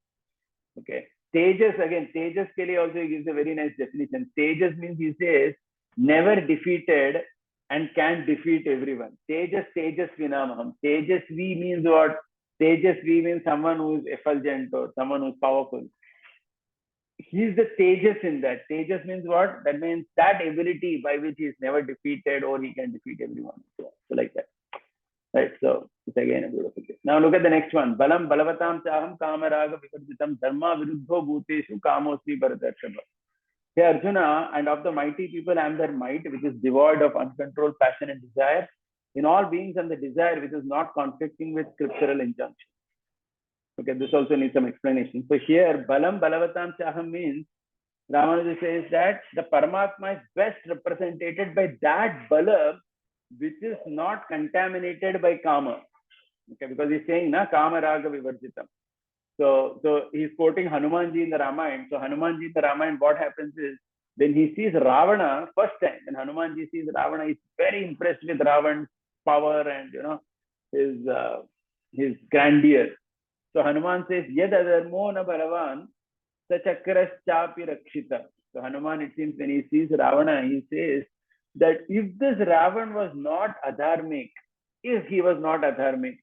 Okay. Tejas, again, Tejas Kelly also gives a very nice definition. Tejas means he says, never defeated and can defeat everyone. Tejas Vinamaham. Tejasvi means what? Tejasvi means someone who is effulgent or someone who is powerful. He's the Tejas in that. Tejas means what? That means that ability by which he is never defeated or he can defeat everyone. So like that. Right. So it's again a beautiful thing. Now look at the next one. Balam balavatam chaham kamaraga vikarjitam dharma viruddho bhuteshu kamosmi bharatarshava. Hey Arjuna, and of the mighty people I am their might, which is devoid of uncontrolled passion and desire. In all beings and the desire which is not conflicting with scriptural injunction. Okay, this also needs some explanation. So here, Balam Balavatam Chaham means, Ramanuja says that the Paramatma is best represented by that Bala which is not contaminated by Kama. Okay, because he's saying, na Kama Raga Vivarjitam. So he's quoting Hanumanji in the Ramayana. So Hanumanji in the Ramayana, what happens is, when he sees Ravana first time, when Hanumanji sees Ravana, he's very impressed with Ravana's power and his grandeur. So Hanuman says, Yad adharmo na balavan, sa chakras chapi rakshita. So Hanuman, it seems, when he sees Ravana, he says that if this Ravan was not adharmic, if he was not adharmic,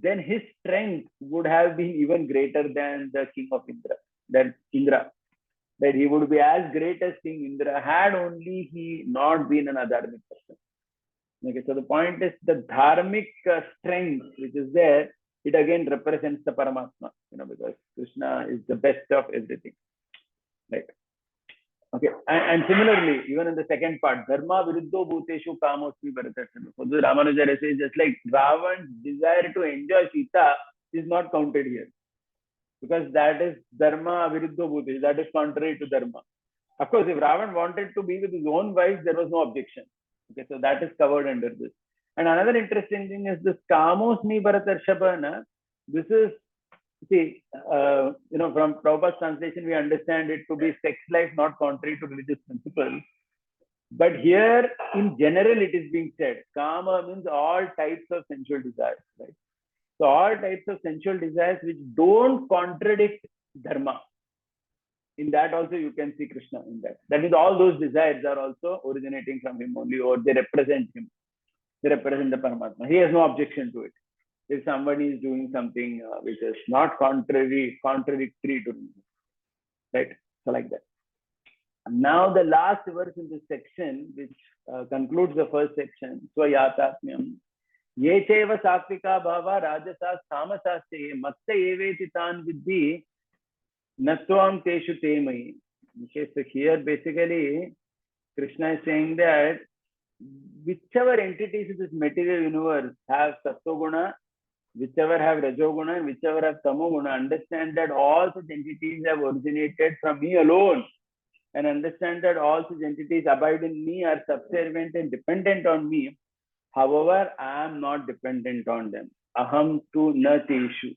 then his strength would have been even greater than the king of Indra. That he would be as great as King Indra had only he not been an adharmic person. Okay, so the point is the dharmic strength which is there, it again represents the Paramatma, because Krishna is the best of everything. Right. Okay, and similarly, even in the second part, Dharma Viruddho Bhuteshu Kamosmi Bharatarshana. So the Ramanuja says just like Ravan's desire to enjoy Sita is not counted here. Because that is Dharma Viruddho Bhuteshu, that is contrary to Dharma. Of course, if Ravan wanted to be with his own wife, there was no objection. Okay, so that is covered under this. And another interesting thing is this Kamosmi Bharatarshana. This is, see, from Prabhupada's translation, we understand it to be sex life not contrary to religious principles. But here, in general, it is being said, Kama means all types of sensual desires, right? So all types of sensual desires which don't contradict Dharma. In that also you can see Krishna in that. That means all those desires are also originating from him only, or they represent him. They represent the Paramatma. He has no objection to it. If somebody is doing something which is not contradictory to him. Right? So like that. And now the last verse in this section, which concludes the first section, Swayatatmyam. Ye cheva satvika bhava rajasa tamasasya matta eveti tan vidhi natvam teshu temai. Okay, so here basically Krishna is saying that whichever entities in this material universe have sattva guna whichever have Rajoguna and whichever have Tamoguna, understand that all such entities have originated from me alone, and understand that all such entities abide in me, are subservient and dependent on me. However, I am not dependent on them. Aham tu na teshu.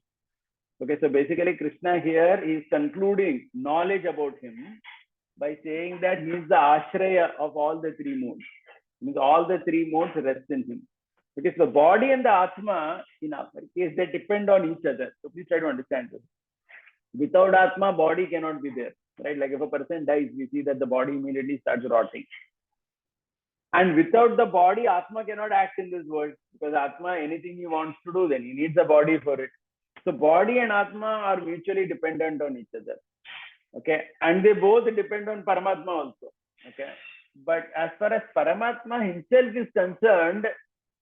Okay, so basically Krishna here is concluding knowledge about him by saying that he is the ashraya of all the three modes. Means all the three modes rest in him. Because the body and the Atma, in our case, they depend on each other. So please try to understand this. Without Atma, body cannot be there. Right? Like if a person dies, we see that the body immediately starts rotting. And without the body, Atma cannot act in this world. Because Atma, anything he wants to do, then he needs a body for it. So body and Atma are mutually dependent on each other. Okay. And they both depend on Paramatma also. Okay. But as far as Paramatma himself is concerned,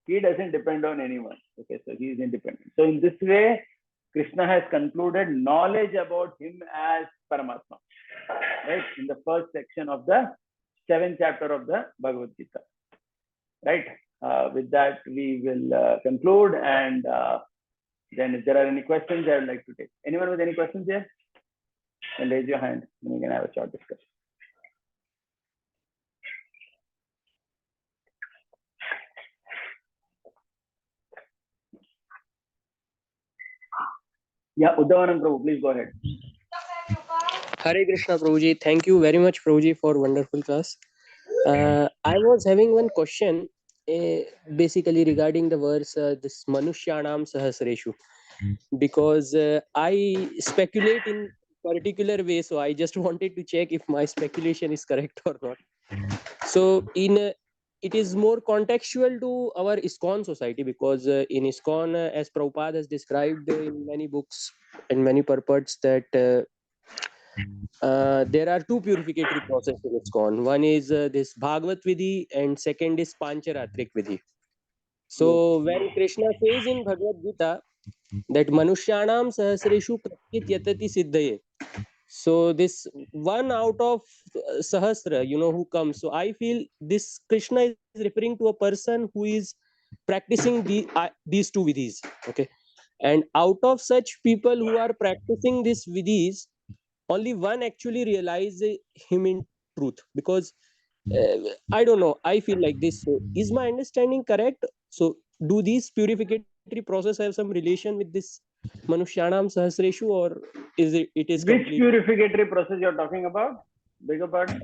he doesn't depend on anyone. Okay, so he is independent. So in this way, Krishna has concluded knowledge about him as Paramatma, right? In the first section of the 7th chapter of the Bhagavad Gita, right? With that, we will conclude, and then if there are any questions, I would like to take. Anyone with any questions here? Then raise your hand, and we can have a short discussion. Yeah, Uddhavanam Prabhu, please go ahead. Hare Krishna, Prabhuji. Thank you very much, Prabhuji, for wonderful class. I was having one question, basically regarding the verse, this Manushyanam Sahasreshu, because I speculate in particular way, so I just wanted to check if my speculation is correct or not. So it is more contextual to our ISKCON society, because in ISKCON, as Prabhupada has described in many books and many purports, that there are two purificatory processes in ISKCON. One is this Bhagavat Vidhi, and second is Pancharatrik Vidhi. So when Krishna says in Bhagavad Gita that Manushyanam Sahasreshu Pratyat Yatati Siddhaye, so this one out of Sahasra, who comes. So I feel this Krishna is referring to a person who is practicing these two vidhis. Okay. And out of such people who are practicing these vidhis, only one actually realizes him in truth. Because I don't know, I feel like this. So is my understanding correct? So do these purificatory process have some relation with this Manushyanam Sahasreshu, or is it is Which complete? purificatory process you're talking about? Beg your pardon?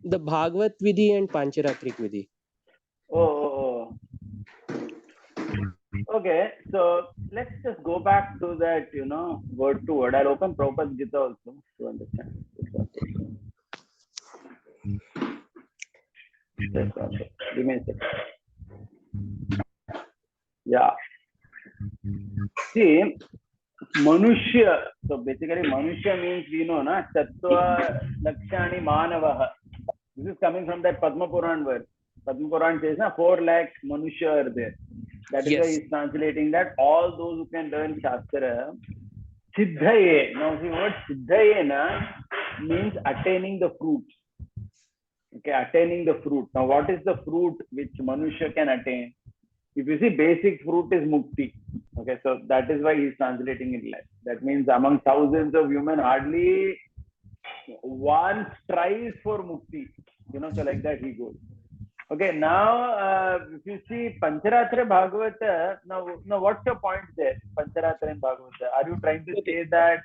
The Bhagavat Vidhi and Pancharatrik Vidhi. Oh. Okay, so let's just go back to that, word to word. I'll open Prabhupada's Gita also to understand. Give me a second. Yeah. See, Manushya. So basically, Manushya means we know, na Tattva Lakshani Manavaha. This is coming from that Padma Puran verse. Padma Puran says, 4 lakh Manushya are there. That is why he's translating that all those who can learn Shastra, Siddhaye. Now, the word Siddhaye means attaining the fruits. Okay, attaining the fruit. Now, what is the fruit which Manushya can attain? If you see, basic fruit is Mukti. Okay, so that is why he's translating it like that. Means among thousands of human, hardly one strives for Mukti. So like that he goes. Okay, now if you see Pancharatra Bhagavata, now what's your point there? Pancharatra and Bhagavata. Are you trying to say that?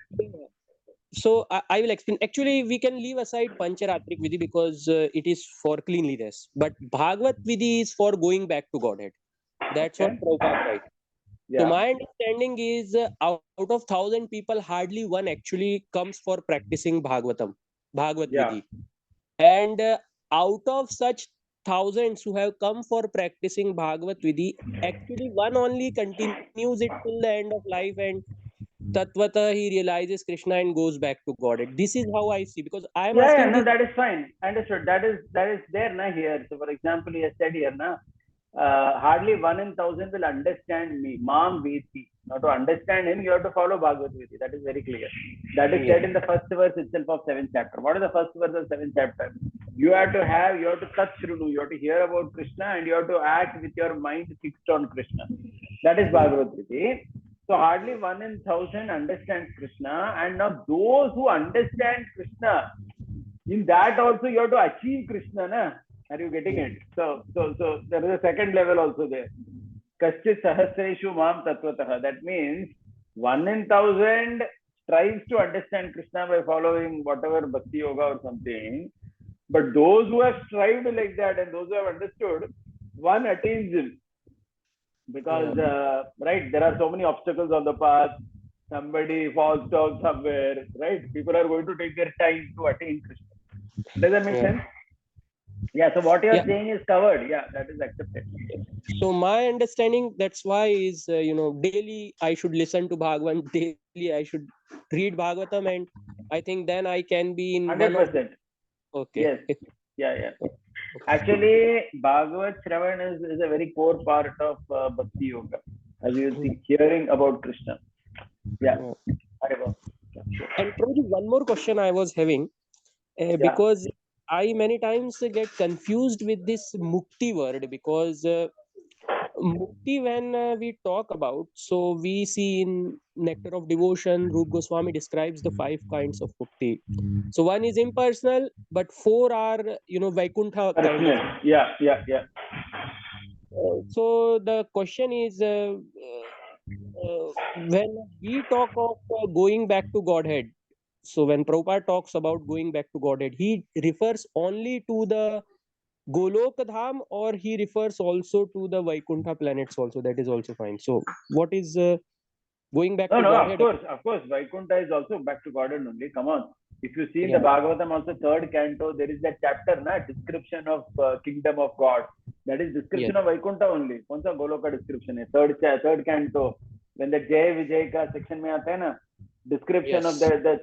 So I will explain. Actually, we can leave aside Pancharatrik Vidhi because it is for cleanliness. But Bhagavat Vidhi is for going back to Godhead. That's what Prabhupada writes. Yeah. So my understanding is out of 1,000 people, hardly one actually comes for practicing Bhagavad Vidhi. And out of such thousands who have come for practicing Bhagavat Vidhi, actually one only continues it till the end of life, and Tatvata he realizes Krishna and goes back to Godhead. This is how I see, because I am asking. No, that is fine. Understood. That is there na here. So for example, he has said here hardly 1 in 1,000 will understand me. Mam Veti. Now to understand him, you have to follow Bhagavad Gita. That is very clear. That is said in the first verse itself of 7th chapter. What is the first verse of 7th chapter? You have to touch Shrunu. You have to hear about Krishna, and you have to act with your mind fixed on Krishna. That is Bhagavad Gita. So hardly 1 in 1,000 understands Krishna, and now those who understand Krishna, in that also you have to achieve Krishna, na? Are you getting it? So there is a second level also there. Kaschit sahasreshu mam tatvatah. That means 1 in 1,000 strives to understand Krishna by following whatever bhakti yoga or something. But those who have strived like that and those who have understood, one attains him. Because right, there are so many obstacles on the path. Somebody falls down somewhere, right? People are going to take their time to attain Krishna. Does that make sense? Yeah. So what you are saying is covered. Yeah, that is accepted. So my understanding, that's why is daily I should listen to Bhagwan. Daily I should read Bhagavatam, and I think then I can be in 100%. Okay. Yes. Yeah. Actually, Bhagavat Shravan is a very core part of Bhakti Yoga. As you see, hearing about Krishna. Yeah. And probably one more question I was having, because I many times get confused with this mukti word, because mukti, when we talk about, so we see in Nectar of Devotion, Rup Goswami describes the 5 kinds of mukti. So one is impersonal, but 4 are Vaikuntha kind of. Yeah. So the question is, when we talk of going back to Godhead, so when Prabhupada talks about going back to Godhead, he refers only to the Goloka Dham, or he refers also to the Vaikuntha planets also? That is also fine. So what is going back to Godhead? Of course. Vaikuntha is also back to Godhead only. Come on. If you see in the Bhagavatam also, 3rd canto, there is that chapter, description of kingdom of God. That is description of Vaikuntha only. Kaunsa Goloka description hai? 3rd canto. When the Jai Vijay ka section mein aata hai na, description of the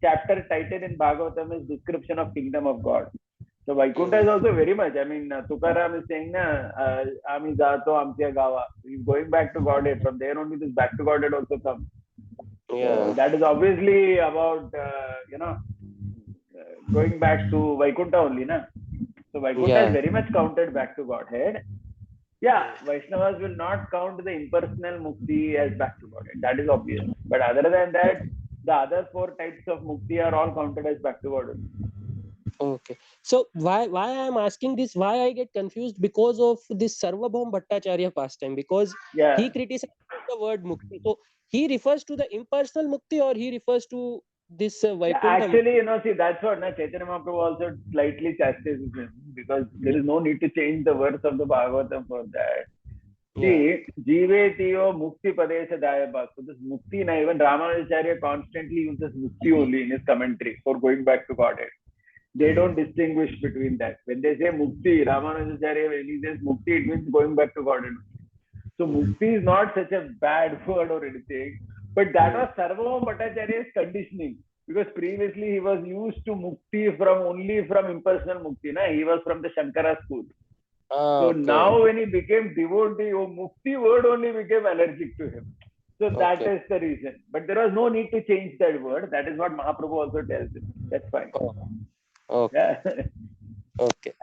chapter title in Bhagavatam is description of kingdom of God. So Vaikuntha is also very much. I mean, Tukaram is saying Ami Zato Amtya Gava. He's going back to Godhead. From there only this back to Godhead also comes. So that is obviously about going back to Vaikuntha only, na. So Vaikuntha is very much counted back to Godhead. Yeah, Vaishnavas will not count the impersonal mukti as back to Godhead. That is obvious. But other than that, the other 4 types of mukti are all counted as back to Godhead. Okay. So why I am asking this, why I get confused, because of this Sarvabhaum Bhattacharya pastime, because he criticizes the word mukti. So he refers to the impersonal mukti, or he refers to this Vaikuntha actually mukti? See, that's what Chaitanya Mahaprabhu also slightly chastises him, because there is no need to change the words of the Bhagavatam for that. See, Jivetiyo Mukti Padesha Dayabha. So this Mukti, even Ramanujacharya constantly uses Mukti only in his commentary for going back to Godhead. They don't distinguish between that. When they say Mukti, Ramanujacharya, when he says Mukti, it means going back to Godhead. So Mukti is not such a bad word or anything, but that was Sarvabhauma Bhattacharya's conditioning, because previously he was used to Mukti only from impersonal Mukti. He was from the Shankara school. So now when he became devotee, Mukti word only became allergic to him. So that is the reason. But there was no need to change that word. That is what Mahaprabhu also tells him. That's fine. Okay. Okay.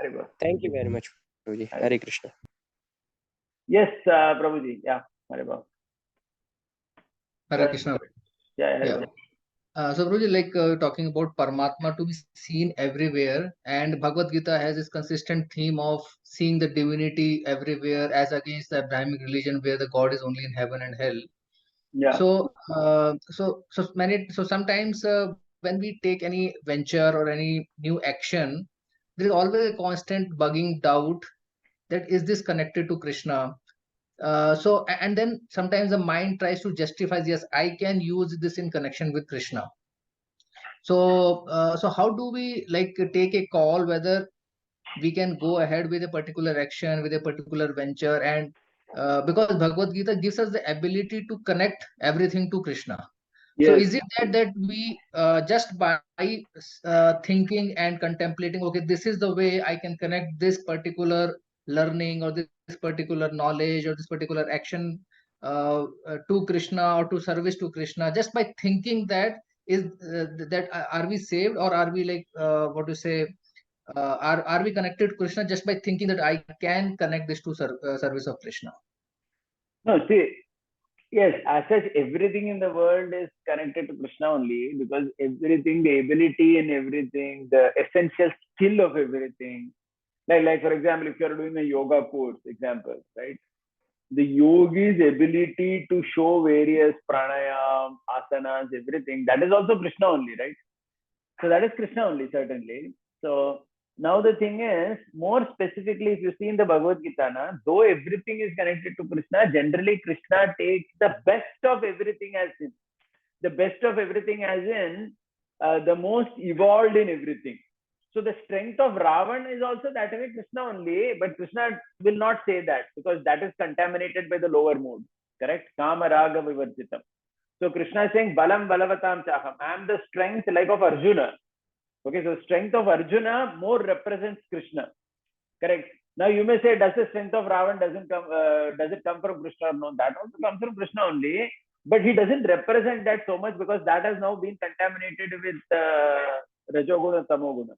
Thank you very much, Prabhuji. Hare Krishna. Yes, Prabhuji. Yeah. Hare Krishna. Yeah. So Prabhuji, talking about Paramatma to be seen everywhere, and Bhagavad Gita has this consistent theme of seeing the divinity everywhere, as against the Abrahamic religion where the God is only in heaven and hell. Yeah. So sometimes when we take any venture or any new action, there is always a constant bugging doubt that is this connected to Krishna. And then sometimes the mind tries to justify, yes, I can use this in connection with Krishna. So how do we take a call whether we can go ahead with a particular action, with a particular venture, and because Bhagavad Gita gives us the ability to connect everything to Krishna. So is it that we just by thinking and contemplating, okay, this is the way I can connect this particular learning or this particular knowledge or this particular action to Krishna or to service to Krishna, just by thinking that, are we saved, or are we are we connected to Krishna just by thinking that I can connect this to service of Krishna? No, see, Yes, as such, everything in the world is connected to Krishna only, because everything, the ability and everything, the essential skill of everything. Like for example, if you're doing a yoga course, example, right? The yogi's ability to show various pranayam, asanas, everything, that is also Krishna only, right? So that is Krishna only, certainly. So now the thing is, more specifically, if you see in the Bhagavad Gita, though everything is connected to Krishna, generally Krishna takes the best of everything as in. The best of everything as in the most evolved in everything. So the strength of Ravan is also that way Krishna only, but Krishna will not say that, because that is contaminated by the lower mood. Correct? Kama Raga Vivarjitam. So Krishna is saying Balam Balavatam Chaham. I am the strength like of Arjuna. Okay, so strength of Arjuna more represents Krishna. Correct. Now you may say, does the strength of Ravan does it come from Krishna? No, that also comes from Krishna only, but he doesn't represent that so much, because that has now been contaminated with Rajoguna, Tamoguna.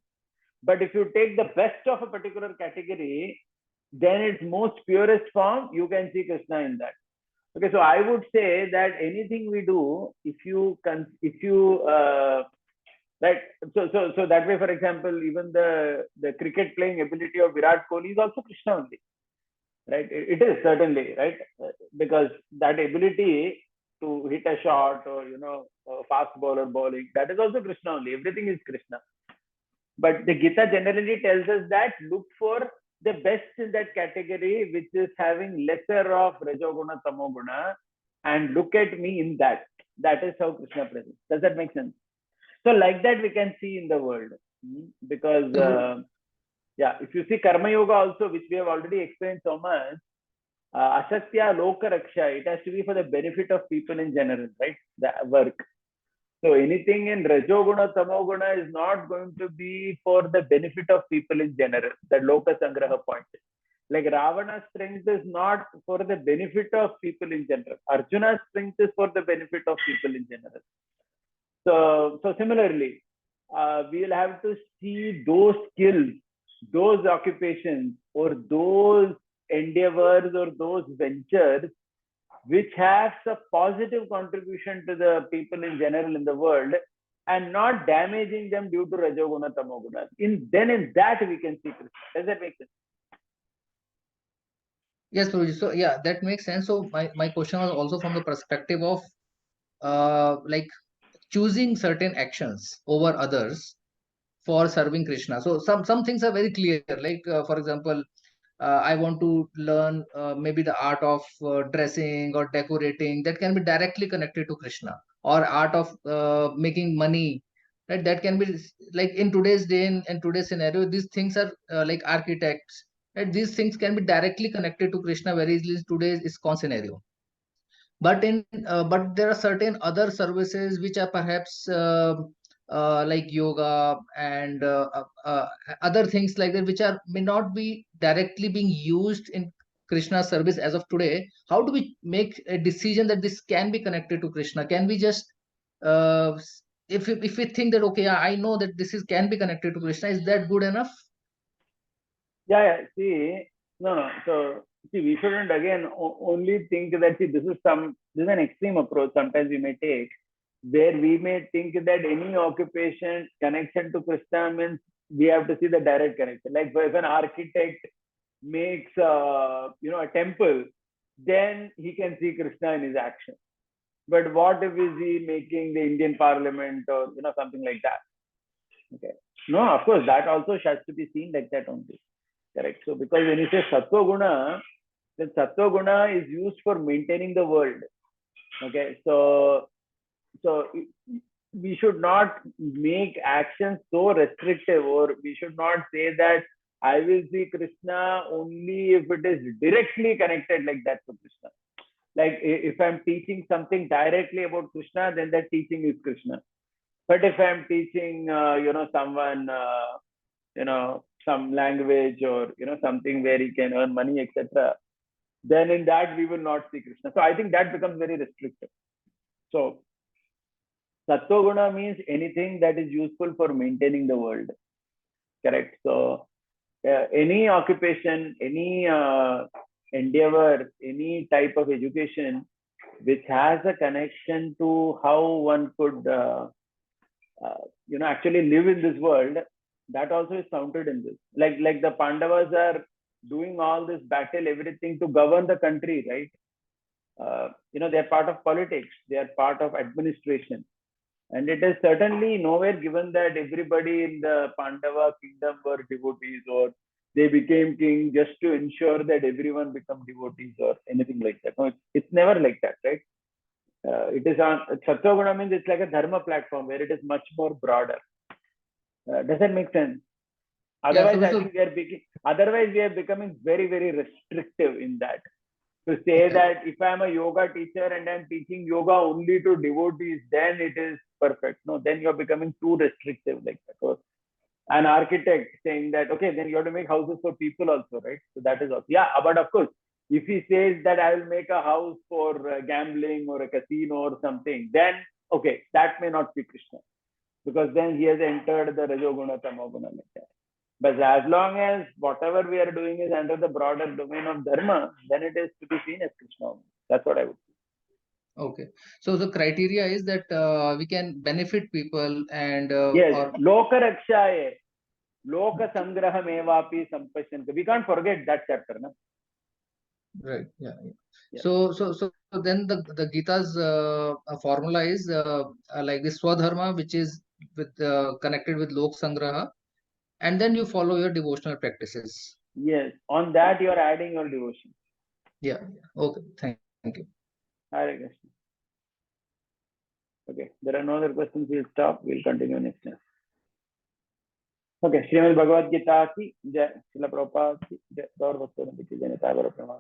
But if you take the best of a particular category, then its most purest form, you can see Krishna in that. Okay, so I would say that anything we do, if you right, so that way, for example, even the cricket playing ability of Virat Kohli is also Krishna only, right? It is certainly, right, because that ability to hit a shot, or fast bowler bowling, that is also Krishna only. Everything is Krishna. But the Gita generally tells us that look for the best in that category, which is having lesser of Rajoguna, Tamoguna, and look at me in that. That is how Krishna presents. Does that make sense? So like that we can see in the world. Because, yeah, if you see Karma Yoga also, which we have already explained so much, Asatya Loka Raksha, it has to be for the benefit of people in general, right? The work. So anything in Rajoguna, Tamoguna is not going to be for the benefit of people in general. The Loka Sangraha point. Like Ravana's strength is not for the benefit of people in general. Arjuna's strength is for the benefit of people in general. So similarly, we'll have to see those skills, those occupations, or those endeavors, or those ventures which has a positive contribution to the people in general in the world, and not damaging them due to Rajoguna, Tamoguna. Then in that we can see Krishna. Does that make sense? Yes, Prabhuji. So yeah, that makes sense. So my question was also from the perspective of like choosing certain actions over others for serving Krishna. So some things are very clear. Like for example, I want to learn maybe the art of dressing or decorating, that can be directly connected to Krishna, or art of making money, right? That can be like in today's day, in today's scenario, these things are like architects, right? These things can be directly connected to Krishna very easily in today's ISKCON scenario. But there are certain other services which are perhaps like yoga and other things like that, which are may not be directly being used in Krishna service as of today. How do we make a decision that this can be connected to Krishna? Can we just if we think that okay, I know that this is can be connected to Krishna, is that good enough? Yeah. See, no. So see, we shouldn't again only think that this is an extreme approach. Sometimes we may take, where we may think that any occupation connection to Krishna means we have to see the direct connection. Like if an architect makes a temple, then he can see Krishna in his action. But what if is he making the Indian Parliament, or something like that? Okay. No, of course that also has to be seen like that only. Correct. So because when you say Sattva Guna, then Sattva Guna is used for maintaining the world. Okay. So we should not make actions so restrictive, or we should not say that I will see Krishna only if it is directly connected like that to Krishna. Like if I'm teaching something directly about Krishna, then that teaching is Krishna. But if I'm teaching, someone, some language, or something where he can earn money, etc., then in that we will not see Krishna. So I think that becomes very restrictive. So Sattva Guna means anything that is useful for maintaining the world. Correct. So any occupation, any endeavor, any type of education which has a connection to how one could, actually live in this world, that also is counted in this. Like the Pandavas are doing all this battle, everything to govern the country, right? They're part of politics, they are part of administration. And it is certainly nowhere given that everybody in the Pandava kingdom were devotees, or they became king just to ensure that everyone become devotees or anything like that. No, it's never like that, right? It is on Sattva means it's like a dharma platform where it is much more broader. Does that make sense? Otherwise, Yeah, I think we are becoming very, very restrictive in that. To say that if I'm a yoga teacher and I'm teaching yoga only to devotees, then it is perfect. No, then you're becoming too restrictive like that. Or an architect saying that, okay, then you have to make houses for people also, right? So that is also, yeah, but of course, if he says that I will make a house for gambling or a casino or something, then, okay, that may not be Krishna. Because then he has entered the Rajoguna, Tamoguna like that. But as long as whatever we are doing is under the broader domain of dharma, then it is to be seen as Krishna. That's what I would say. Okay. So the criteria is that we can benefit people and yes, or Loka Rakshaye, Loka Sangraham Evapi Sampashyanka. We can't forget that chapter, no? right. Yeah. Yeah. So then the Gita's formula is like this Swadharma, which is with connected with Lok Sangraha, and then you follow your devotional practices. Yes, on that you are adding your devotion. Yeah. Okay. Thank you. Hare Krishna. Okay, there are no other questions. We'll stop. We'll continue next time. Okay, Srimad Bhagavad Gita ki jai, Srila Prabhupada ki jai, Gaur Bhakta Pramana.